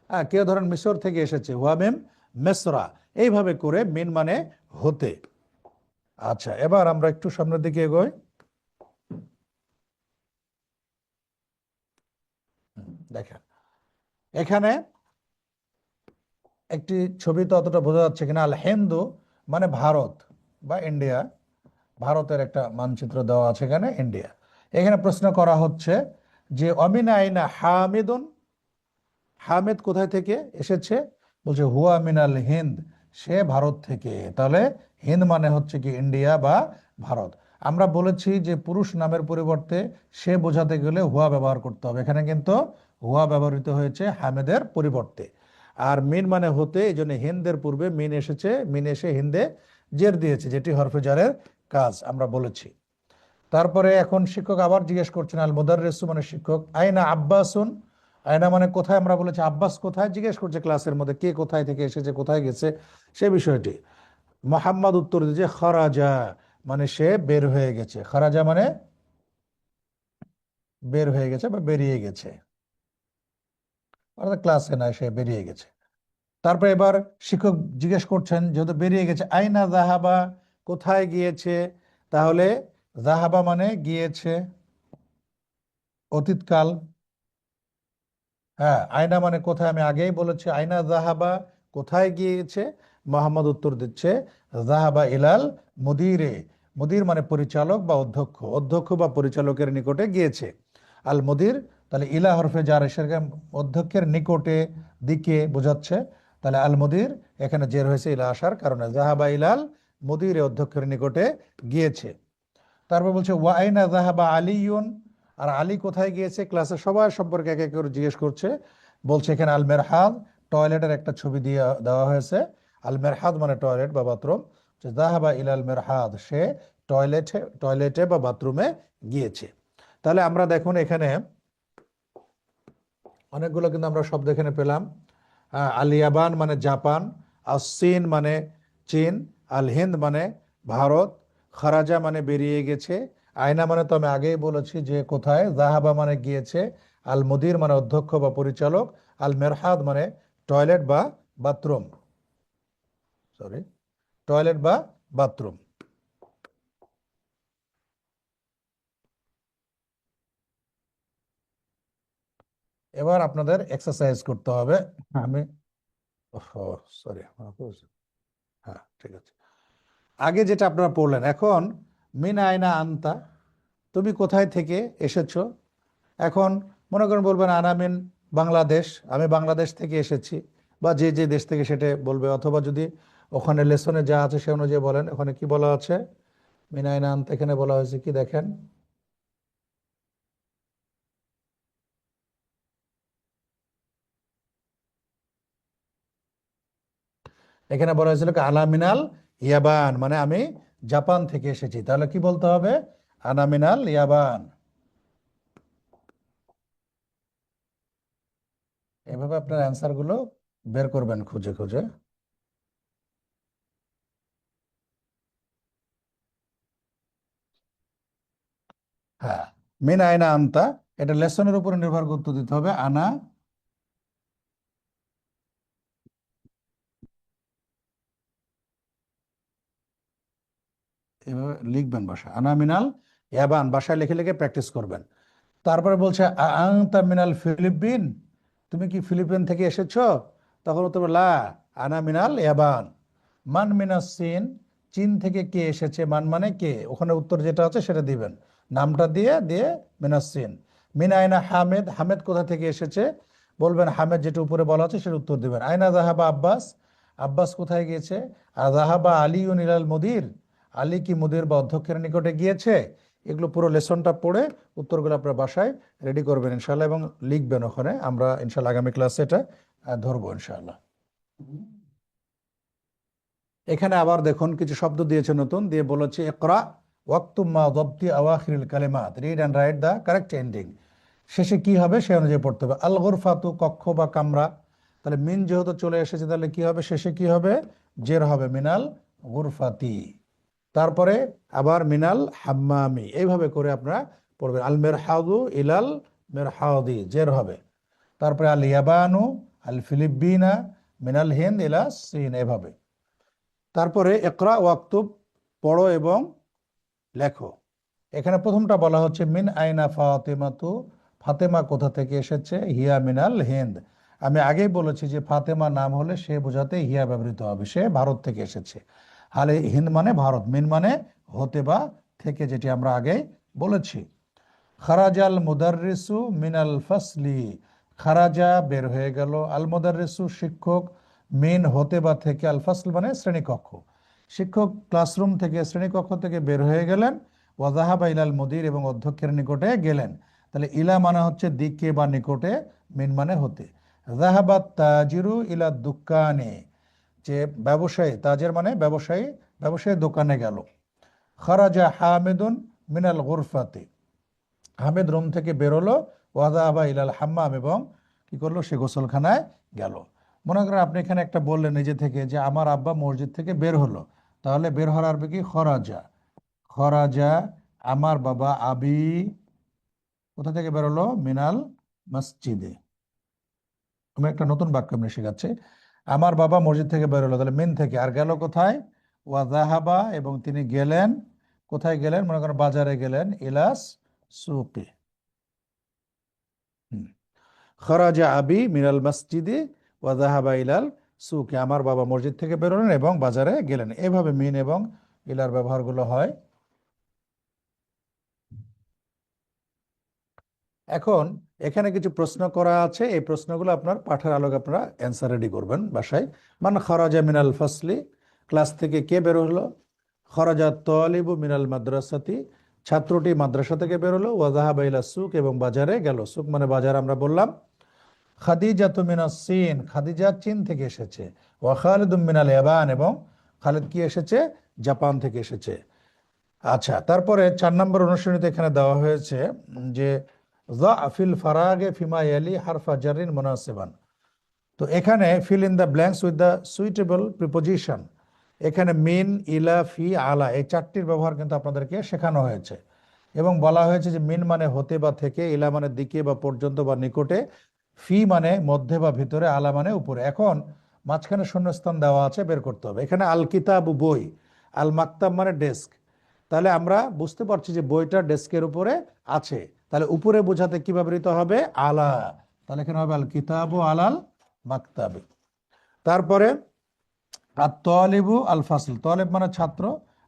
হ্যাঁ, কেউ ধরেন মিশর থেকে এসেছে হুয়া মিম মেসরা। এইভাবে করে মিন মানে হতে। আচ্ছা, এবার আমরা একটু সামনের দিকে এগোই। দেখেন এখানে একটি ছবিতে অতটা বোঝা যাচ্ছে কিনা, আল হিন্দু মানে ভারত বা ইন্ডিয়া, ভারতের একটা মানচিত্র দেওয়া আছে এখানে, ইন্ডিয়া। এখানে প্রশ্ন করা হচ্ছে যে অমিন আইনা হামিদুন, হামিদ কোথায় থেকে এসেছে, বলছে হুয়া মিনাল হিন্দ, সে ভারত থেকে। তাহলে হিন্দ মানে হচ্ছে কি ইন্ডিয়া বা ভারত। আমরা বলেছি যে পুরুষ নামের পরিবর্তে সে বোঝাতে গেলে হুয়া ব্যবহার করতে হবে, এখানে কিন্তু হুয়া ব্যবহৃত হয়েছে হামেদের পরিবর্তে। আর মিন মানে হতে, এই জন্য হিন্দের পূর্বে মিন এসেছে, মিন এসে হিন্দে জের দিয়েছে, যেটি হরফে জারের কাজ আমরা বলেছি। তারপরে এখন শিক্ষক আবার জিজ্ঞেস করছেন, আল মুদাররিসু মানে শিক্ষক, আইনা আব্বাসুন, আয়না মানে কোথায়, আমরা বলেছি আব্বাস কোথায়, জিজ্ঞেস করছে ক্লাসের মধ্যে কে কোথায় থেকে এসেছে, কোথায় গেছে সে বিষয়টি। মোহাম্মদ উত্তর দিয়েছে খরাজা, মানে সে বের হয়ে গেছে। খরাজা মানে বের হয়ে গেছে বা বেরিয়ে গেছে, অর্থাৎ ক্লাসে না, সে বেরিয়ে গেছে। তারপরে এবার শিক্ষক জিজ্ঞেস করছেন যেহেতু বেরিয়ে গেছে, আইনা জাহাবা, কোথায় গিয়েছে, তাহলে জাহাবা মানে গিয়েছে, অতীতকাল। হ্যাঁ, আয়না মানে কোথায়, আমি আগেই বলেছি আয়না জাহাবা, কোথায় গিয়েছে। মোহাম্মদ উত্তর দিচ্ছে জাহাবা ইলাল মুদিরে, মুদির মানে পরিচালক বা অধ্যক্ষ, অধ্যক্ষ বা পরিচালকের নিকটে গিয়েছে। আল মুদির, তাহলে ইলা হরফে জার এসে অধ্যক্ষের নিকটে, দিকে বোঝাচ্ছে। তাহলে আল মুদির এখানে জের হয়েছে ইলা আসার কারণে, জাহাবা ইলাল মুদিরে, অধ্যক্ষের নিকটে গিয়েছে। তারপর বলছে ওয়াইনা জাহাবা আলিউন, আর আলী কোথায় গিয়েছে, ক্লাসে সবার সম্পর্কে এক এক করে জিজ্ঞেস করছে। বলছে এখানে আল মেরহাদ, টয়লেটের একটা ছবি দিয়ে দেওয়া হয়েছে। আল মেরহাদ মানে টয়লেট বা বাথরুম। জাহাবা ইলাল মেরহাদ, সে টয়লেটে, টয়লেটে বা বাথরুমে গিয়েছে। তাহলে আমরা দেখুন এখানে অনেকগুলো কিন্তু আমরা শব্দ এখানে পেলাম। আল ইয়াবান মানে জাপান, আর চীন মানে চীন, আল হিন্দ মানে ভারত, খারাজা মানে বেরিয়ে গেছে, আয়না মানে তো আমি আগেই বলেছি যে কোথায়, জাহাবা মানে গিয়েছে, আল মুদির মানে অধ্যক্ষ বা পরিচালক, আল মেরহাদ মানে টয়লেট বা বাথরুম, সরি, টয়লেট বা বাথরুম। এবার আপনাদের এক্সারসাইজ করতে হবে। আমি সরি, হ্যাঁ ঠিক আছে। আগে যেটা আপনারা পড়লেন, এখন মিন আয়না আনতা, তুমি কোথায় থেকে এসেছো। এখন মনে করেন বলবেন আনামিন বাংলাদেশ, আমি বাংলাদেশ থেকে এসেছি, বা যে যে দেশ থেকে সেটা বলবে। অথবা যদি ওখানে লেসনে যা আছে সে অনুযায়ী বলেন। ওখানে কি বলা আছে, মিন আয়না আনতা, এখানে বলা হয়েছে কি দেখেন, এখানে বলা হয়েছিল কি আনামিনাল ইয়াবান, মানে আমি জাপান থেকে এসেছি। তাহলে কি বলতে হবে, আনামিনাল ইয়াবান। এভাবে আপনার অ্যান্সার গুলো বের করবেন খুঁজে খুঁজে। হ্যাঁ, মিন আয়না আনতা, এটা লেসনের উপরে নির্ভর করতে দিতে হবে। আনা, এভাবে লিখবেন বাসায়, আনা মিনাল ইয়াবান, বাসায় লিখে লিখে প্র্যাকটিস করবেন। তারপরে বলছে আনতা মিনাল ফিলিপিন, তুমি কি ফিলিপিন থেকে এসেছো, তখন তো লা, আনা মিনাল ইয়াবান। মান মিনাস চীন, চীন থেকে কে এসেছে, মান মানে কে, ওখানে উত্তর যেটা আছে সেটা দিবেন, নামটা দিয়ে দিয়ে মিনাস চীন। মিন আয়না হামেদ, হামেদ কোথা থেকে এসেছে, বলবেন হামেদ যেটা উপরে বলা আছে সেটা উত্তর দিবেন। আয়না জাহাবা আব্বাস, আব্বাস কোথায় গিয়েছে। আর জাহাবা আলিউন ইলাল মুদির, আলী কি মুদির বা অধ্যক্ষের নিকটে গিয়েছে। এগুলো পুরো লেসনটা পড়ে উত্তরগুলো আপনার বাসায় রেডি করবেন ইনশাল্লাহ, এবং লিখবেন ওখানে। আমরা ইনশাল্লাহ আগামী ক্লাসে এটা ধরবো ইনশাল্লাহ। এখানে আবার দেখুন কিছু শব্দ দিয়েছে নতুন, দিয়ে বলেছে ইকরা ওয়াক্তুম মা দবতি আওয়াখিরিল কালিমাত, read and write the correct ending. শেষে কি হবে সে অনুযায়ী পড়তে হবে। আল গুরফাতু কক্ষ বা কামরা, তাহলে মিন যেহেতু চলে এসেছে তাহলে কি হবে, শেষে কি হবে, জের হবে, মিনাল গুরফাতি। তারপরে আবার মিনাল হাম্মামি, এইভাবে করে আপনারা পড়বেন। আল মেরহাদু ইলাল মেরহাদি, জের হবে। তারপরে আল ইয়াবানু আল ফিলিপিনা মিনাল হিন্দ ইলা সিন, এভাবে। তারপরে ইকরা ওয়াক্তুব, পড়ো এবং লেখো। এখানে প্রথমটা বলা হচ্ছে মিন আইনা ফাতেমাতু, ফাতেমা কোথা থেকে এসেছে, হিয়া মিনাল হিন্দ। আমি আগেই বলেছি যে ফাতেমা নাম হলে সে বোঝাতে হিয়া ব্যবহৃত হবে, সে ভারত থেকে এসেছে। হালে হিন্দ মানে ভারত, মিন মানে হতে বা থেকে, যেটি আমরা আগেই বলেছি। খারাজাল মুদাররিসু মিনাল ফাসলি, খারাজা বের হয়ে গেল, আল মুদাররিসু শিক্ষক, মিন হতে বা থেকে, আল ফাসল মানে শ্রেণীকক্ষ, শিক্ষক ক্লাসরুম থেকে শ্রেণীকক্ষ থেকে বের হয়ে গেলেন। ওয়াজাহাবা ইলাল মুদির, এবং অধ্যক্ষের নিকটে গেলেন। তাহলে ইলা মানে হচ্ছে দিকে বা নিকটে, মিন মানে হতে। জাহাবাত তাজিরু ইলা দুকানে, যে ব্যবসায়ী, তাজের মানে ব্যবসায়ী, ব্যবসায়ী দোকানে গেল। খারাজা হামিদুন মিনাল গুরফাতে, হামিদ রুম থেকে বেরোলো। ওয়াজাহাবা ইলাল হাম্মাম, এবং কি করলো, সে গোসলখানায় গেল। মনে করেন আপনি এখানে একটা বললেন নিজে থেকে যে আমার আব্বা মসজিদ থেকে বের হলো, তাহলে বের হওয়ার আরবি কি, খরাজা। খরাজা, আমার বাবা, আবি কোথা থেকে বেরোলো, মিনাল মসজিদে। আমি একটা নতুন বাক্য এমনি শেখাচ্ছি। আমার বাবা মসজিদ থেকে বেরোলো, তাহলে মিন থেকে, আর গেল কোথায়, ওয়াজাহাবা, এবং তিনি গেলেন, কোথায় গেলেন, মনে করেন বাজারে গেলেন, ইলাস সুকে। খরাজা আবি মিনাল মসজিদে ওয়াজাহাবা ইলাল সুকে, আমার বাবা মসজিদ থেকে বেরোলেন এবং বাজারে গেলেন। এভাবে মিন এবং ইলার ব্যবহারগুলো হয়। এখন এখানে কিছু প্রশ্ন করা আছে, এই প্রশ্নগুলো আপনার পাঠের আলোকে আপনারা অ্যান্সার রেডি করবেন বাসায়। মান খরাজা মিনাল ফাসলি, ক্লাস থেকে কে বের হলো। খরাজা তালিবু মিনাল মাদ্রাসাতি, ছাত্রটি মাদ্রাসা থেকে বেরোলো। ওয়াজাহাবা ইলা সুক, এবং বাজারে গেল, সুক মানে বাজার আমরা বললাম। খাদিজা মিনাস চীন, খাদিজা চীন থেকে এসেছে। ওয়া খালিদ মিনাল ইয়াবান, এবং খালিদ কি এসেছে, জাপান থেকে এসেছে। আচ্ছা, তারপরে 4 নম্বর অনুশীলনীতে এখানে দেওয়া হয়েছে যে যা ফিল ফারাগে ফিমা ইয়ালি হারফা জারিন মুনাসিবান। তো এখানে fill in the blanks with the suitable preposition. এখানে মিন, ইলা, ফি, আলা, এই 4টির ব্যবহার কিন্তু আপনাদেরকে শেখানো হয়েছে, এবং বলা হয়েছে যে মিন মানে হতে বা থেকে, ইলা মানে দিকে বা পর্যন্ত বা নিকটে, ফি মানে মধ্যে বা ভিতরে, আলা মানে উপরে। এখন মাঝখানে শূন্যস্থান দেওয়া আছে, বের করতে হবে। এখানে আল কিতাব বই, আল মাকতাব মানে ডেস্ক, তাহলে আমরা বুঝতে পারছি যে বইটা ডেস্কের উপরে আছে, তাহলে উপরে বোঝাতে কি ব্যবহৃত হবে, আলা, তাহলে এখানে হবে আল কিতাবু আলাল মাকতাবে। তারপরে আর তলিবু আল ফাসল, তলেব মানে ছাত্র,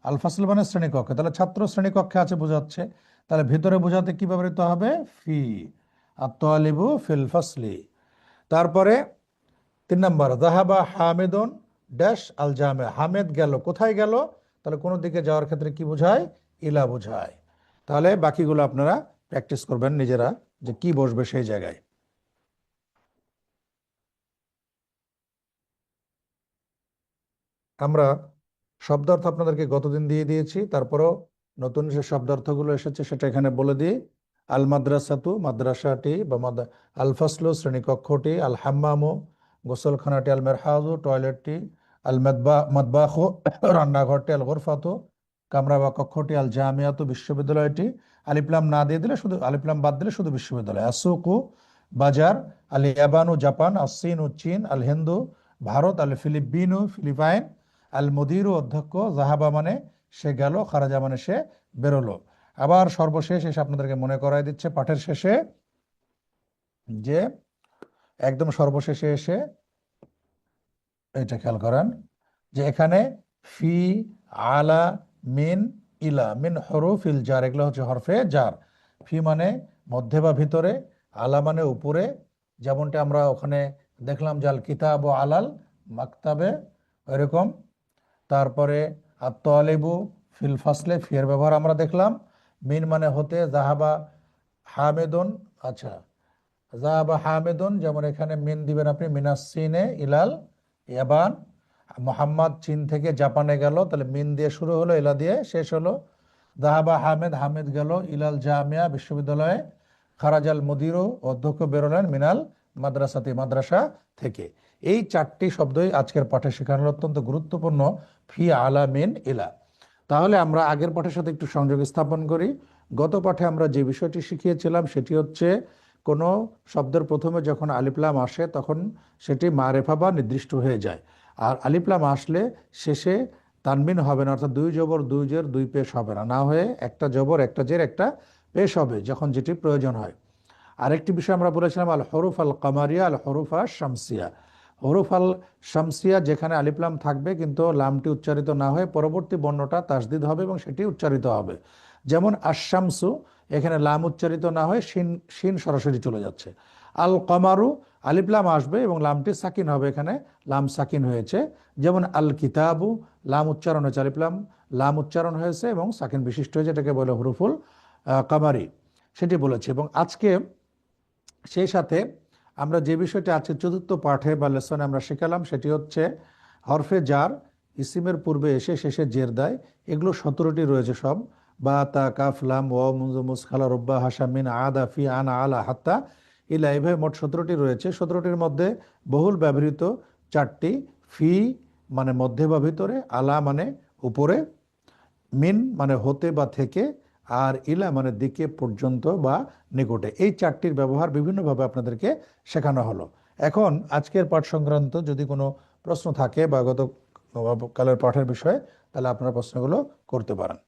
আল ফাসল মানে শ্রেণীকক্ষে, তাহলে ছাত্র শ্রেণীকক্ষে আছে বোঝাচ্ছে, তাহলে ভিতরে বোঝাতে কি ব্যবহৃত হবে, ফি, আর তলিবু ফিল ফাসলি। তারপরে 3 নম্বর জাহাবা হামিদুন ড্যাশ আল জামে, হামেদ গেল, কোথায় গেল, তাহলে কোনো দিকে যাওয়ার ক্ষেত্রে কি বোঝায়, ইলা বোঝায়। তাহলে বাকিগুলো আপনারা প্র্যাকটিস করবেন নিজেরা, যে কি বসবে সেই জায়গায়। আমরা শব্দার্থ আপনাদেরকে গতদিন দিয়ে দিয়েছি, তারপরও নতুন যে শব্দার্থগুলো এসেছে সেটা এখানে বলে দিই। আল মাদ্রাসাতু মাদ্রাসাটি বা আল ফাসলু শ্রেণীকক্ষটি, আল হাম্মামু গোসলখানাটি, আল মেরহাজু টয়লেটটি, আল মাদবাখু রান্নাঘরটি, আল গুরফাতু কামরা বা কক্ষটি, আল জামিয়াতু বিশ্ববিদ্যালয়টি। আলিফলাম না দিয়ে দিলে শুধু, আলিফলাম বাদ দিলে শুধু বিশ্ববিদ্যালয়। আসুকু বাজার, আল ইয়াবানু জাপান, আসিনু চীন, আল হিন্দু ভারত, আল ফিলিপিনু ফিলিপাইন, আল মুদিরু অধ্যক্ষ, জাহাবা মানে সে গেল, খারাজা মানে সে বেরোলো। আবার সর্বশেষ এসে আপনাদেরকে মনে করাই দিচ্ছে পাঠের শেষে, যে একদম সর্বশেষে এসে এটা খেয়াল করেন যে এখানে ফি, আলা, মিন, ইলা, মিন হরুফিল জার, এগুলো হচ্ছে হরফে জার। ফি মানে মধ্যে বা ভিতরে, আলা মানে উপরে, যেমনটা আমরা ওখানে দেখলাম যে আল কিতাব ও আলাল মাকতাবে, এরকম। তারপরে আত-তালিবু ফিল ফাসলে, ফিয়ের ব্যবহার আমরা দেখলাম। মিন মানে হতে, জাহাবা হামেদুন, আচ্ছা জাহাবা হামেদুন, যেমন এখানে মিন দিবেন আপনি, মিনাস সিনে ইলাল ইয়াবান। মোহাম্মদ চীন থেকে জাপানে গেল, তাহলে মিন দিয়ে শুরু হলো, ইলা দিয়ে শেষ হলো। দাহাবা হামেদ, হামেদ গেল ইলাল জামিয়া বিশ্ববিদ্যালয়ে, খারাজাল মুদিরু অধ্যক্ষ বেরোলেন মিনাল মাদ্রাসাতে মাদ্রাসা থেকে। এই চারটি শব্দই আজকের পাঠে শেখানো হলো, অত্যন্ত গুরুত্বপূর্ণ। ফি আলামিন ইলা। তাহলে আমরা আগের পাঠের সাথে একটু সংযোগ স্থাপন করি। গত পাঠে আমরা যে বিষয়টি শিখিয়েছিলাম সেটি হচ্ছে কোনো শব্দের প্রথমে যখন আলিফলাম আসে তখন সেটি মারেফা বা নির্দিষ্ট হয়ে যায়। আর আলিফলাম আসলে শেষে তানবিন হবে না, অর্থাৎ দুই জবর দুই জের দুই পেশ হবে না, না হয়ে একটা জবর একটা জের একটা পেশ হবে যখন যেটি প্রয়োজন হয়। আরেকটি বিষয় আমরা বলেছিলাম আল হরুফ আল কামারিয়া আল হরুফ আল শামসিয়া। হরুফ আল শামসিয়া যেখানে আলিফলাম থাকবে কিন্তু লামটি উচ্চারিত না হয়ে পরবর্তী বর্ণটা তাসদিদ হবে এবং সেটি উচ্চারিত হবে। যেমন আশামসু, এখানে লাম উচ্চারিত না হয়ে শিন শিন সরাসরি চলে যাচ্ছে। আল কমারু, আলিফলাম আসবে এবং লামটি সাকিন হবে, এখানে লাম সাকিন হয়েছে। যেমন আল কিতাবু, লাম উচ্চারণ হয়েছে, আলিফলাম লাম উচ্চারণ হয়েছে এবং সাকিন বিশিষ্ট হয়েছে, এটাকে বলে হরুফুল কামারি, সেটি বলেছে। এবং আজকে সেই সাথে আমরা যে বিষয়টি আজকে চতুর্থ পাঠে বা লেসনে আমরা শেখালাম সেটি হচ্ছে হরফে জার ইসিমের পূর্বে এসে শেষে জের দেয়। এগুলো 17টি রয়েছে সব, বা তা কাফ লাম ওয়াও মুনজু মুসখালা রব্বা হাসা মিন আদা ফি আন আলা হাত্তা ইলা, এভাবে মোট 17টি রয়েছে। 17টির মধ্যে বহুল ব্যবহৃত 4টি, ফি মানে মধ্যে বা ভিতরে, আলা মানে উপরে, মিন মানে হতে বা থেকে, আর ইলা মানে দিকে পর্যন্ত বা নিকটে। এই 4টির ব্যবহার বিভিন্নভাবে আপনাদেরকে শেখানো হলো। এখন আজকের পাঠ সংক্রান্ত যদি কোনো প্রশ্ন থাকে বা গত কালের পাঠের বিষয়ে, তাহলে আপনারা প্রশ্নগুলো করতে পারেন।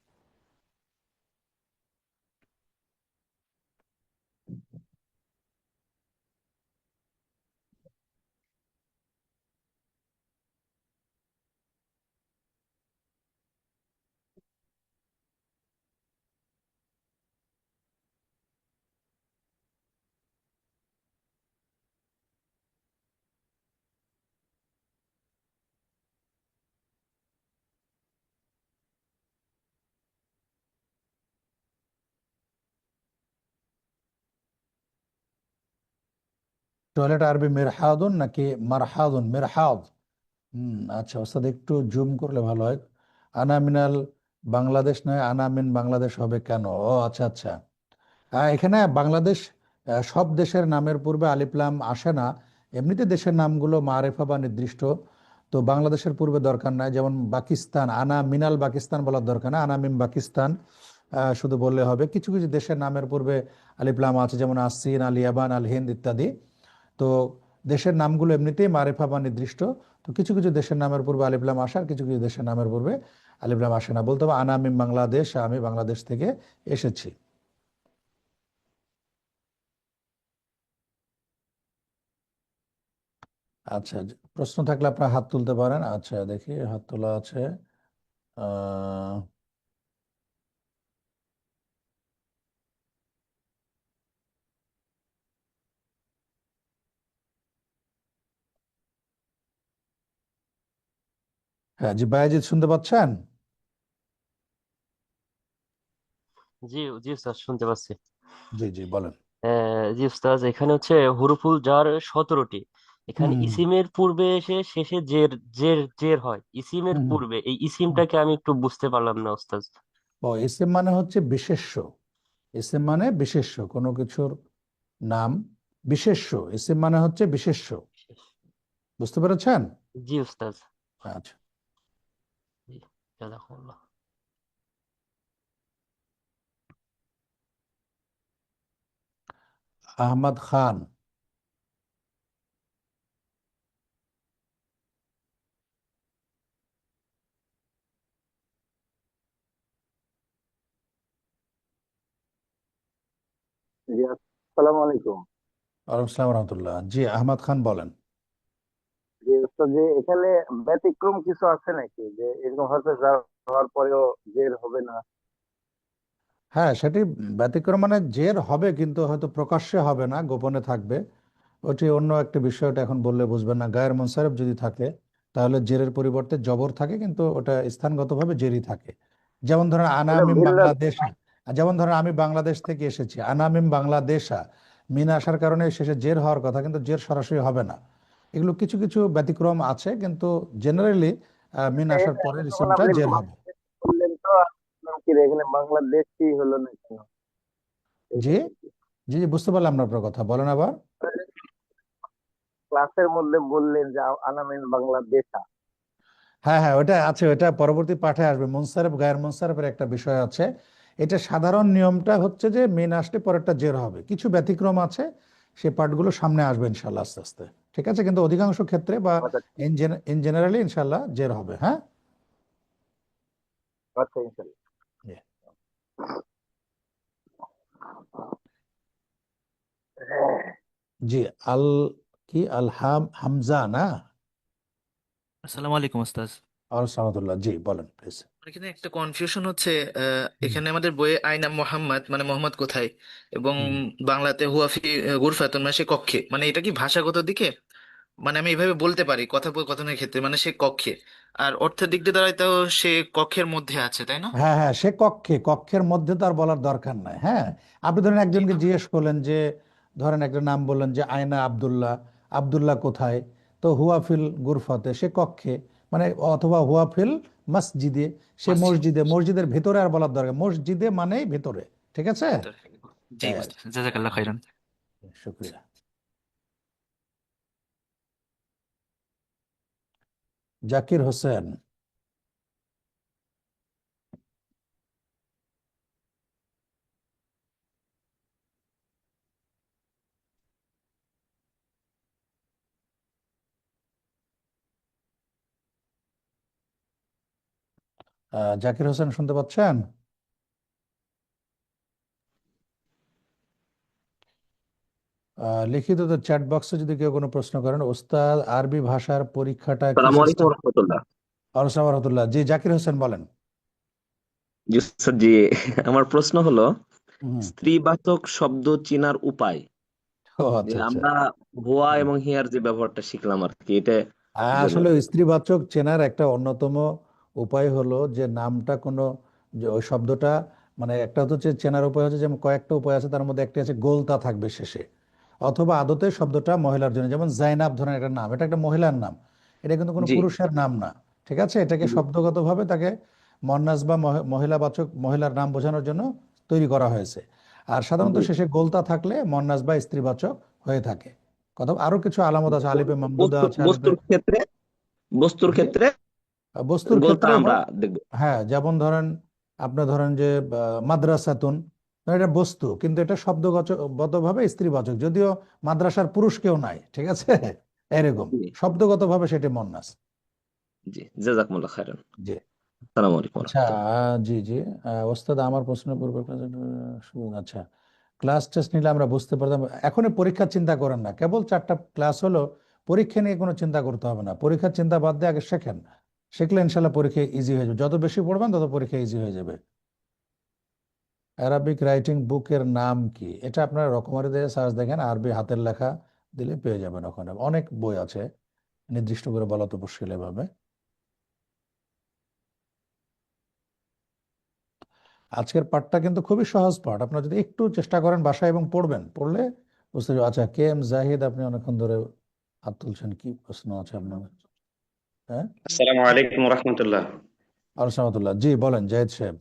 টয়লেট আরবি মিরহাদুন নাকি মারহাদুন? মিরহাদ। আচ্ছা ওস্তাদ, একটু জুম করলে ভালো হয়। আনা মিনাল বাংলাদেশ নয়, আনা মিন বাংলাদেশ হবে কেন? ও আচ্ছা আচ্ছা। এখানে বাংলাদেশ, সব দেশের নামের পূর্বে আলিফলাম আসে না। এমনিতে দেশের নামগুলো মারেফা বা নির্দিষ্ট, তো বাংলাদেশের পূর্বে দরকার নাই। যেমন পাকিস্তান, আনা মিনাল পাকিস্তান বলার দরকার না, আনা মিন পাকিস্তান শুধু বললে হবে। কিছু কিছু দেশের নামের পূর্বে আলিফলাম আছে, যেমন আসিন, আল ইয়াবান, আল হিন্দ ইত্যাদি। তো দেশের নামগুলো এমনিতেই মারেফা বা নির্দিষ্ট। তো কিছু কিছু দেশের নামের পূর্বে আলিফলাম আসে, আর কিছু কিছু দেশের নামের পূর্বে আলিফলাম আসে না। বলতে হবে আনা মিন বাংলাদেশ, আমি বাংলাদেশ থেকে এসেছি। আচ্ছা, প্রশ্ন থাকলে আপনার হাত তুলতে পারেন। আচ্ছা দেখি, হাত তোলা আছে। আহ, হ্যাঁ জি, বায়েজিদ শুনতে পাচ্ছেন? জি জি উস্তাদ, শুনতে পাচ্ছি। জি জি বলেন। জি উস্তাদ, এখানে হচ্ছে হুরুফুল জার 17টি। এখানে হুম ইসিমের পূর্বে এসে শেষে জের জের জের হয় ইসিমের হুম পূর্বে, এই হুম। ইসিমটাকে আমি একটু বুঝতে পারলাম না উস্তাদ। ও, ইসেম মানে হচ্ছে বিশেষ্য। ইসেম মানে বিশেষ্য, কোনো কিছুর নাম বিশেষ্য। ইসেম মানে হচ্ছে বিশেষ্য, বুঝতে পেরেছেন? জি উস্তাদ। আচ্ছা। জি, জাযাকুমুল্লাহ। আহমদ খান। জি, আসসালামু আলাইকুম। ওয়ালাইকুম আসসালাম রহমতুল্লাহ। জি আহমদ খান বলেন। জি ওস্তাদ, যে এখানে ব্যতিক্রম কিছু আছে নাকি, যে এরকম হয়তো যার হওয়ার পরেও জের হবে না? হ্যাঁ, সেটি ব্যতিক্রম মানে জের হবে কিন্তু হয়তো প্রকাশ্যে হবে না, গোপনে থাকবে। ওটি অন্য একটা বিষয়, ওটা এখন বললে বুঝবেন না। গায়ের মোনসারেফ যদি থাকে তাহলে জেরের পরিবর্তে জবর থাকে, কিন্তু ওটা স্থানগতভাবে জেরই থাকে। যেমন ধরেন এটা আনামিম মিল্লাত। বাংলাদেশ, যেমন ধরেন আমি বাংলাদেশ থেকে এসেছি, আনামিম বাংলাদেশা, মিন আসার কারণে শেষে জের হওয়ার কথা, কিন্তু জের সরাসরি হবে না। এগুলো কিছু কিছু ব্যতিক্রম আছে, কিন্তু জেনারেলি মিন আসার এটা পরে তখন ইসিমটা আপনি জের হবে। বললেন তো, জাকির, এখানে বাংলাদেশই হলো না কেন? জি এইটা কি? জি জি, বুঝতে পারলাম না আপনার কথা, বলেন আবার। ক্লাসের মধ্যে বললেন যে আনামিন বাংলাদেশা। হ্যাঁ হ্যাঁ, ওটা আছে, ওটা পরবর্তী পাঠে আসবে। মুনসারেফ গায়ের মুনসারেফের একটা বিষয় আছে। এটা সাধারণ নিয়মটা হচ্ছে যে মেন আসলে পরেরটা জের হবে, কিছু ব্যতিক্রম আছে, সেই পার্টগুলো সামনে আসবে ইনশাল্লাহ আস্তে আস্তে। ঠিক আছে, কিন্তু অধিকাংশ ক্ষেত্রে বা আচ্ছা। ইন জেনারেলি ইনশাল্লাহ জের হবে। হ্যাঁ। আচ্ছা, ইনশাল্লাহ। জি জি। আল কি আল হামজা না? আসসালামু আলাইকুম ওস্তাজ। আল সামাদুল্লাহ, জি বলেন প্লিজ। এখানে একটা কনফিউশন হচ্ছে, এখানে আমাদের বইয়ে আয়না মোহাম্মদ মানে মোহাম্মদ কোথায়, এবং বাংলাতে হুয়াফি গুরফাতুন মানে সে কক্ষে, মানে এটা কি ভাষাগত দিকে, মানে আমি এইভাবে বলতে পারি কথোপকথনের ক্ষেত্রে মানে সে কক্ষে, আর অর্থের দিক দিয়ে দাঁড়ায় তো সে কক্ষের মধ্যে আছে, তাই না? হ্যাঁ হ্যাঁ, সে কক্ষের মধ্যে তো আর বলার দরকার নাই। হ্যাঁ, আপনি ধরেন জি। একজনকে জিজ্ঞেস করলেন যে, ধরেন একটা নাম বললেন যে আয়না আব্দুল্লাহ, আব্দুল্লাহ কোথায়? তো হুয়াফিল গুরফাতে, সে কক্ষে, মানে অথবা হুয়াফিল মসজিদে, সে মসজিদ। মসজিদে, মসজিদের ভেতরে আর বলার দরকার, মসজিদে মানেই ভেতরে। ঠিক আছে, ভেতরে। জি তাই আর ওস্তাদ, জাজাকাল্লাহ খাইরান। কি। শুক্রিয়া। জাকির হোসেন। জাকির হোসেন শুনতে পাচ্ছেন? লিখিত তো চ্যাট বক্সে যদি কেউ কোনো প্রশ্ন করেন। ওস্তাদ, আরবি ভাষার পরীক্ষাটা কি আসসালামু আলাইকুম সিস্টেম? রহমতুল্লাহ। আলোচনা রহমতুল্লাহ, জি জাকির হোসেন বলেন। জি স্যার, জি। আমার প্রশ্ন হলো, হুম। স্ত্রীবাচক শব্দ চেনার উপায়। ও যে আচ্ছা আচ্ছা। আমরা হুয়া হুম। এবং হিয়ার যে ব্যবহারটা শিখলাম আর কি, এটা জন্য। আসলে স্ত্রীবাচক চেনার একটা অন্যতম উপায় হলো যে নামটা কোনো, যে ওই শব্দটা, মানে একটা হচ্ছে চেনার উপায় হচ্ছে, যেমন কয়েকটা উপায় আছে, তার মধ্যে একটা আছে গোলতা থাকবে শেষে, অথবা আদতে শব্দটা মহিলার জন্য, যেমন জাইনাব ধরেন একটা নাম, এটা একটা মহিলার নাম, এটা কিন্তু কোনো জি পুরুষের নাম না। ঠিক আছে, এটাকে জি শব্দগতভাবে তাকে মন্নাস বা মহিলাবাচক, মহিলার নাম বোঝানোর জন্য তৈরি করা হয়েছে। আর সাধারণত জি। শেষে গোলতা থাকলে মন্নাস বা স্ত্রীবাচক হয়ে থাকে। কথা, আরো কিছু আলামত আছে, আলিফে মামদুদা বস্তু আছে, আলিফে। বস্তুর ক্ষেত্রে বস্তুর গোলতা ক্ষেত্রেও আমরা দেখবো। হ্যাঁ, যেমন ধরেন, আপনি ধরেন যে মাদ্রাসাতুন, এটা বস্তু, কিন্তু এটা শব্দগতভাবে স্ত্রীবাচক, যদিও মাদ্রাসার পুরুষ কেউ নাই। ঠিক আছে, এরকম জি শব্দগতভাবে সেটি মন্নাস। জি, জাযাকুমুল্লাহ খাইরান। জি। আসসালামু আলাইকুম আচ্ছা, রহমতুল্লাহ। জি জি। ওস্তাদ, আমার প্রশ্নের পূর্বে আচ্ছা, ক্লাস টেস্ট নিলে আমরা বুঝতে পারতাম। এখনই পরীক্ষার চিন্তা করেন না, কেবল 4টা ক্লাস হলো, পরীক্ষা নিয়ে কোনো চিন্তা করতে হবে না। পরীক্ষার চিন্তা বাদ দিয়ে আগে শেখেন, শিখলে ইনশাল্লাহ পরীক্ষা ইজি হয়ে যাবে। যত বেশি পড়বেন তত পরীক্ষা ইজি হয়ে যাবে। অ্যারাবিক রাইটিং বুকের নাম কি? এটা আপনার রকমারি দিয়ে সার্চ দেখেন, আরবি হাতের লেখা দিলে পেয়ে যাবেন। ওখানে অনেক বই আছে, নির্দিষ্ট করে বলা তো মুশকিল এভাবে। আজকের পাঠটা কিন্তু খুবই সহজ পাঠ, আপনারা যদি একটু চেষ্টা করেন বাসায় এবং পড়বেন, পড়লে বুঝতে পারবেন। আচ্ছা, কে এম জাহিদ, আপনি অনেকক্ষণ ধরে হাত তুলছেন, কি প্রশ্ন আছে আপনার? হ্যাঁ, আসসালামু আলাইকুম রহমতুল্লাহ। আলসালামতুল্লাহ, জি বলেন জাহিদ সাহেব।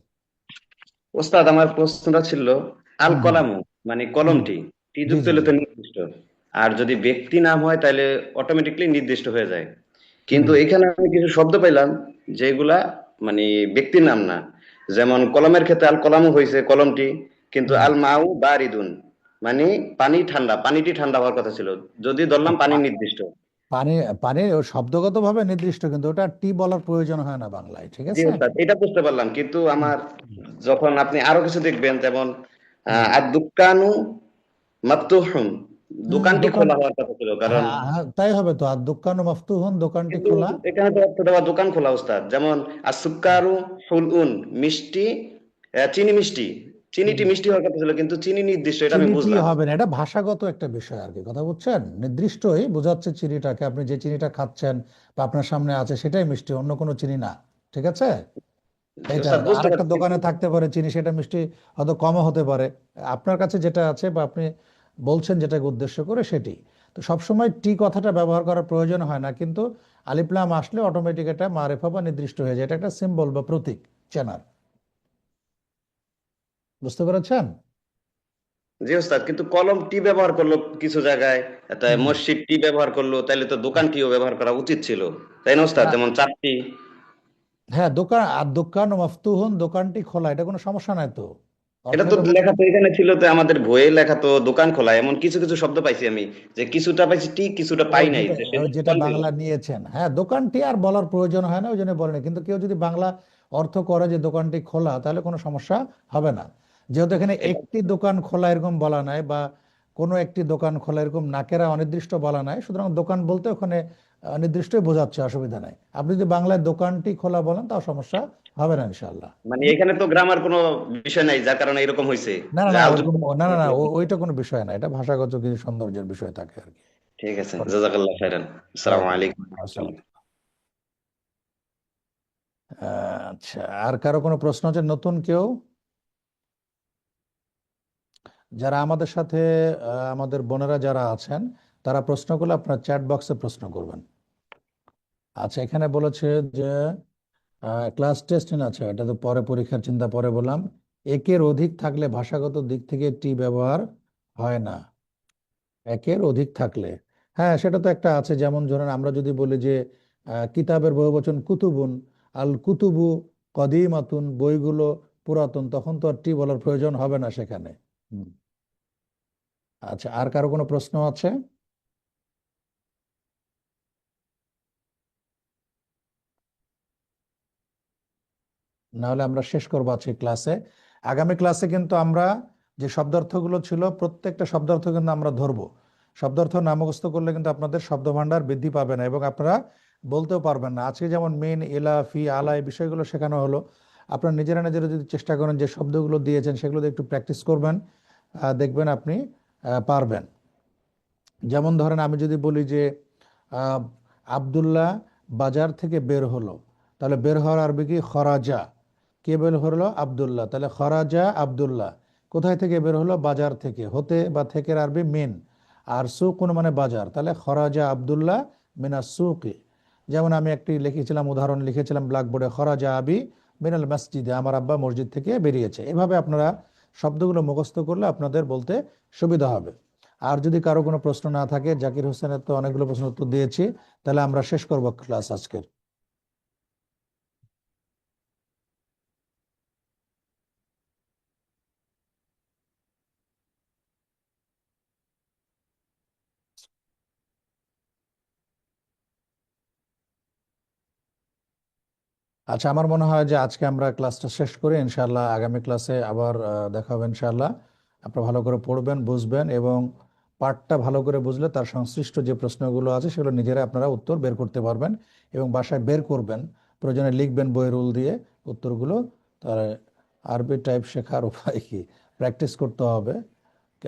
ওস্তাদ, আমার প্রশ্নটা ছিল, আল হুম হুম কলামু মানে হুম। কলমটি, টি জি যুক্ত জি হলে জি। তো নির্দিষ্ট, আর যদি ব্যক্তি নাম হয় তাহলে অটোমেটিকলি নির্দিষ্ট হয়ে যায়। হুম কিন্তু এখানে আমি কিছু শব্দ পাইলাম যেগুলা মানে ব্যক্তির নাম না। যেমন কলমের ক্ষেত্রে আল কলামু হয়েছে কলমটি, কিন্তু হুম। আল মাউ বারিদুন মানে পানি ঠান্ডা, পানিটি ঠান্ডা হওয়ার কথা ছিল, যদি ধরলাম পানি নির্দিষ্ট। পানি, পানি ও শব্দগতভাবে নির্দিষ্ট, কিন্তু ওটা টি বলার প্রয়োজন হয় না বাংলায়। ঠিক জি আছে। ওস্তাদ, এটা বুঝতে পারলাম, কিন্তু হুম আমার হুম যখন আপনি আরো কিছু দেখবেন, যেমন হুম আর দুকানু মাফতুহুন, দোকানটি দোকান, খোলা হওয়ার কথা ছিল, কারণ হ্যাঁ হ্যাঁ, তাই হবে তো, আর দোকান মাফতুহুন, দোকানটি কিন্তু খোলা। এখানে তো অর্থ দেওয়া দোকান খোলা ওস্তাদ। যেমন আসুকারু হুলউন মিষ্টি, চিনি মিষ্টি, চিনিটি হুম। মিষ্টি হওয়ার কথা ছিল, কিন্তু চিনি নির্দিষ্ট, এটা আমি চিনিটি বুঝলাম। হবে না, এটা ভাষাগত একটা বিষয় আর কি, কথা বুঝছেন। নির্দিষ্টই বোঝাচ্ছে চিনিটাকে, আপনি যে চিনিটা খাচ্ছেন বা আপনার সামনে আছে সেটাই মিষ্টি, অন্য কোনো চিনি না। ঠিক আছে, এটা ওস্তাদ আর বুঝতে একটা পারছি, কিন্তু দোকানে থাকতে পারে চিনি, সেটা মিষ্টি হয়তো কমও হতে পারে। আপনার কাছে যেটা আছে বা আপনি বলছেন যেটাকে উদ্দেশ্য করে সেটি, তো সবসময় টি কথাটা ব্যবহার করার প্রয়োজন হয় না, কিন্তু আলিফ লাম আসলে অটোমেটিক এটা মারেফা বা নির্দিষ্ট হয়ে যায়, এটা একটা সিম্বল বা প্রতীক চেনার। বুঝতে পেরেছেন? জি ওস্তাদ, কিন্তু কলম টি ব্যবহার করলো কিছু জায়গায়, তাই হুম। মসজিদ টি ব্যবহার করলো, তাইলে তো দোকান টিও ব্যবহার করা উচিত ছিল, তাই না ওস্তাদ? না, যেমন চাপটি। হ্যাঁ, দোকান আর দোকান মাফতুহুন, দোকানটি খোলা, এটা কোনো সমস্যা নাই তো। এটা অর্থে তো তো লেখা বোঝেন। তো এখানে ছিল, তো আমাদের বইয়ে লেখা তো দোকান খোলা, এমন কিছু কিছু শব্দ পাইছি আমি, যে কিছুটা পাইছি টি, কিছুটা ওই পাই নাই, যেটা যে সেটা ওই যেটা কোন ছিল? বাংলা নিয়েছেন, হ্যাঁ, দোকানটি আর বলার প্রয়োজন হয় না, ওই জন্য বলেনি। কিন্তু কেউ যদি বাংলা অর্থ করে যে দোকানটি খোলা, তাহলে কোনো সমস্যা হবে না। যেহেতু এখানে এটা একটি দোকান খোলা এরকম বলা নাই, বা কোনো একটি দোকান খোলা এরকম নাকেরা অনির্দিষ্ট বলা নাই, সুতরাং দোকান বলতে ওখানে নির্দিষ্টই বোঝাচ্ছে, অসুবিধা নাই। আপনি যদি বাংলায় দোকানটি খোলা বলেন, তাও সমস্যা হবে না ইনশাআল্লাহ। মানে এখানে তো গ্রামার কোনো বিষয় নাই, যার কারণে এরকম হয়েছে, না না যে না, আলোচনা। ওরকম না না না, ওইটা কোনো বিষয় না, এটা ভাষাগত কিছু সৌন্দর্যের বিষয় থাকে আর কি। ঠিক আছে, জাযাকাল্লাহ খাইরান। আসসালামু আলাইকুম। আসসালাম। আচ্ছা, আর কারো কোনো প্রশ্ন আছে নতুন কেউ? যারা আমাদের সাথে আমাদের বোনেরা যারা আছেন, তারা প্রশ্ন করলে আপনার চ্যাট বক্সে প্রশ্ন করবেন। আচ্ছা, এখানে বলেছে যে ক্লাস টেস্ট আছে, এটা তো পরে পরীক্ষার চিন্তা পরে বললাম। একের অধিক থাকলে ভাষাগত দিক থেকে টি ব্যবহার হয় না। একের অধিক থাকলে, হ্যাঁ, সেটা তো একটা আছে। যেমন ধরেন আমরা যদি বলি যে কিতাবের বহুবচন কুতুবুন, আল কুতুবু কদিমাতুন, বইগুলো পুরাতন, তখন তো আর টি বলার প্রয়োজন হবে না সেখানে। হুম। আচ্ছা, আর কারো কোনো প্রশ্ন আছে? না হলে আমরা শেষ করবো আজকে ক্লাসে। আগামী ক্লাসে কিন্তু আমরা যে শব্দার্থগুলো ছিল, প্রত্যেকটা শব্দার্থ কিন্তু আমরা ধরবো। শব্দার্থ না মুখস্থ করলে কিন্তু আপনাদের শব্দ ভান্ডার বৃদ্ধি পাবে না, এবং আপনারা বলতেও পারবেন না। আজকে যেমন মিন, ইলা, ফি, আলা, এই বিষয়গুলো শেখানো হলো। আপনারা নিজেরা নিজেরা যদি চেষ্টা করেন, যে শব্দগুলো দিয়েছেন সেগুলো দিয়ে একটু প্র্যাকটিস করবেন, দেখবেন আপনি পারবেন। যেমন ধরেন আমি যদি বলি যে আহ, আব্দুল্লাহ বাজার থেকে বের হলো, তাহলে বের হওয়ার আরবি কি? খরাজা। কে বের হলো? আব্দুল্লাহ। তাহলে খরাজা আব্দুল্লাহ। কোথায় থেকে বের হলো? বাজার থেকে। হতে বা থেকের আরবি মিন। আর সুকুন মানে বাজার, তাহলে খরাজা আব্দুল্লাহ মিনা সুকি। যেমন আমি একটি লিখেছিলাম, উদাহরণ লিখেছিলাম ব্ল্যাকবোর্ডে, খরাজা আবি মিনাল মসজিদে, আমার আব্বা মসজিদ থেকে বেরিয়েছে। এভাবে আপনারা শব্দগুলো মুখস্থ করলে আপনাদের বলতে সুবিধা হবে। আর যদি কারো কোনো প্রশ্ন না থাকে, জাকির হোসেনের তো অনেকগুলো প্রশ্ন উত্তর দিয়েছি, তাহলে আমরা শেষ করব ক্লাস আজকের। আচ্ছা, আমার মনে হয় যে আজকে আমরা ক্লাসটা শেষ করি। ইনশাআল্লাহ আগামী ক্লাসে আবার দেখা হবে ইনশাআল্লাহ। আপনারা ভালো করে পড়বেন, বুঝবেন, এবং পাঠটা ভালো করে বুঝলে তার সংশ্লিষ্ট যে প্রশ্নগুলো আছে সেগুলো নিজেরা আপনারা উত্তর বের করতে পারবেন, এবং বাসায় বের করবেন, প্রয়োজনে লিখবেন বইয়ের রুল দিয়ে উত্তরগুলো। তার আরবি টাইপ শেখার উপায় কি? প্র্যাকটিস করতে হবে।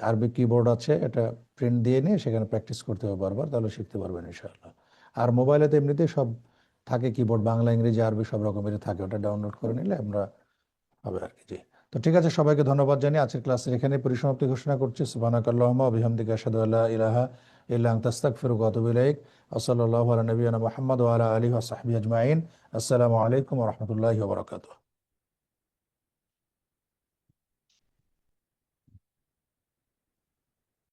আরবি কিবোর্ড আছে, এটা প্রিন্ট দিয়ে নিয়ে সেখানে প্র্যাকটিস করতে হবে বারবার, তাহলে শিখতে পারবেন ইনশাআল্লাহ। আর মোবাইলে তো এমনিতেই সব থাকে, কিবোর্ড বাংলা, ইংরেজি, আরবি সব রকমেরই থাকে, ওটা ডাউনলোড করে নিলে আমরা হবে আর কি। জি, তো ঠিক আছে, সবাইকে ধন্যবাদ জানিয়ে আজকের ক্লাসের এখানে পরিসমাপ্তি ঘোষণা করছি। সুবহানাকাল্লাহুম্মা ওয়া বিহামদিকা আশহাদু আল্লা ইলাহা ইল্লা আনতা আস্তাগফিরুকা ওয়া আতুবু ইলাইক। ওয়া সাল্লাল্লাহু আলা নবিয়িনা মুহাম্মদ ওয়া আলা আলিহি ওয়া সাহবিহি আজমাইন। আসসালামু আলাইকুম ওয়া রাহমাতুল্লাহি ওয়া বারাকাতুহু।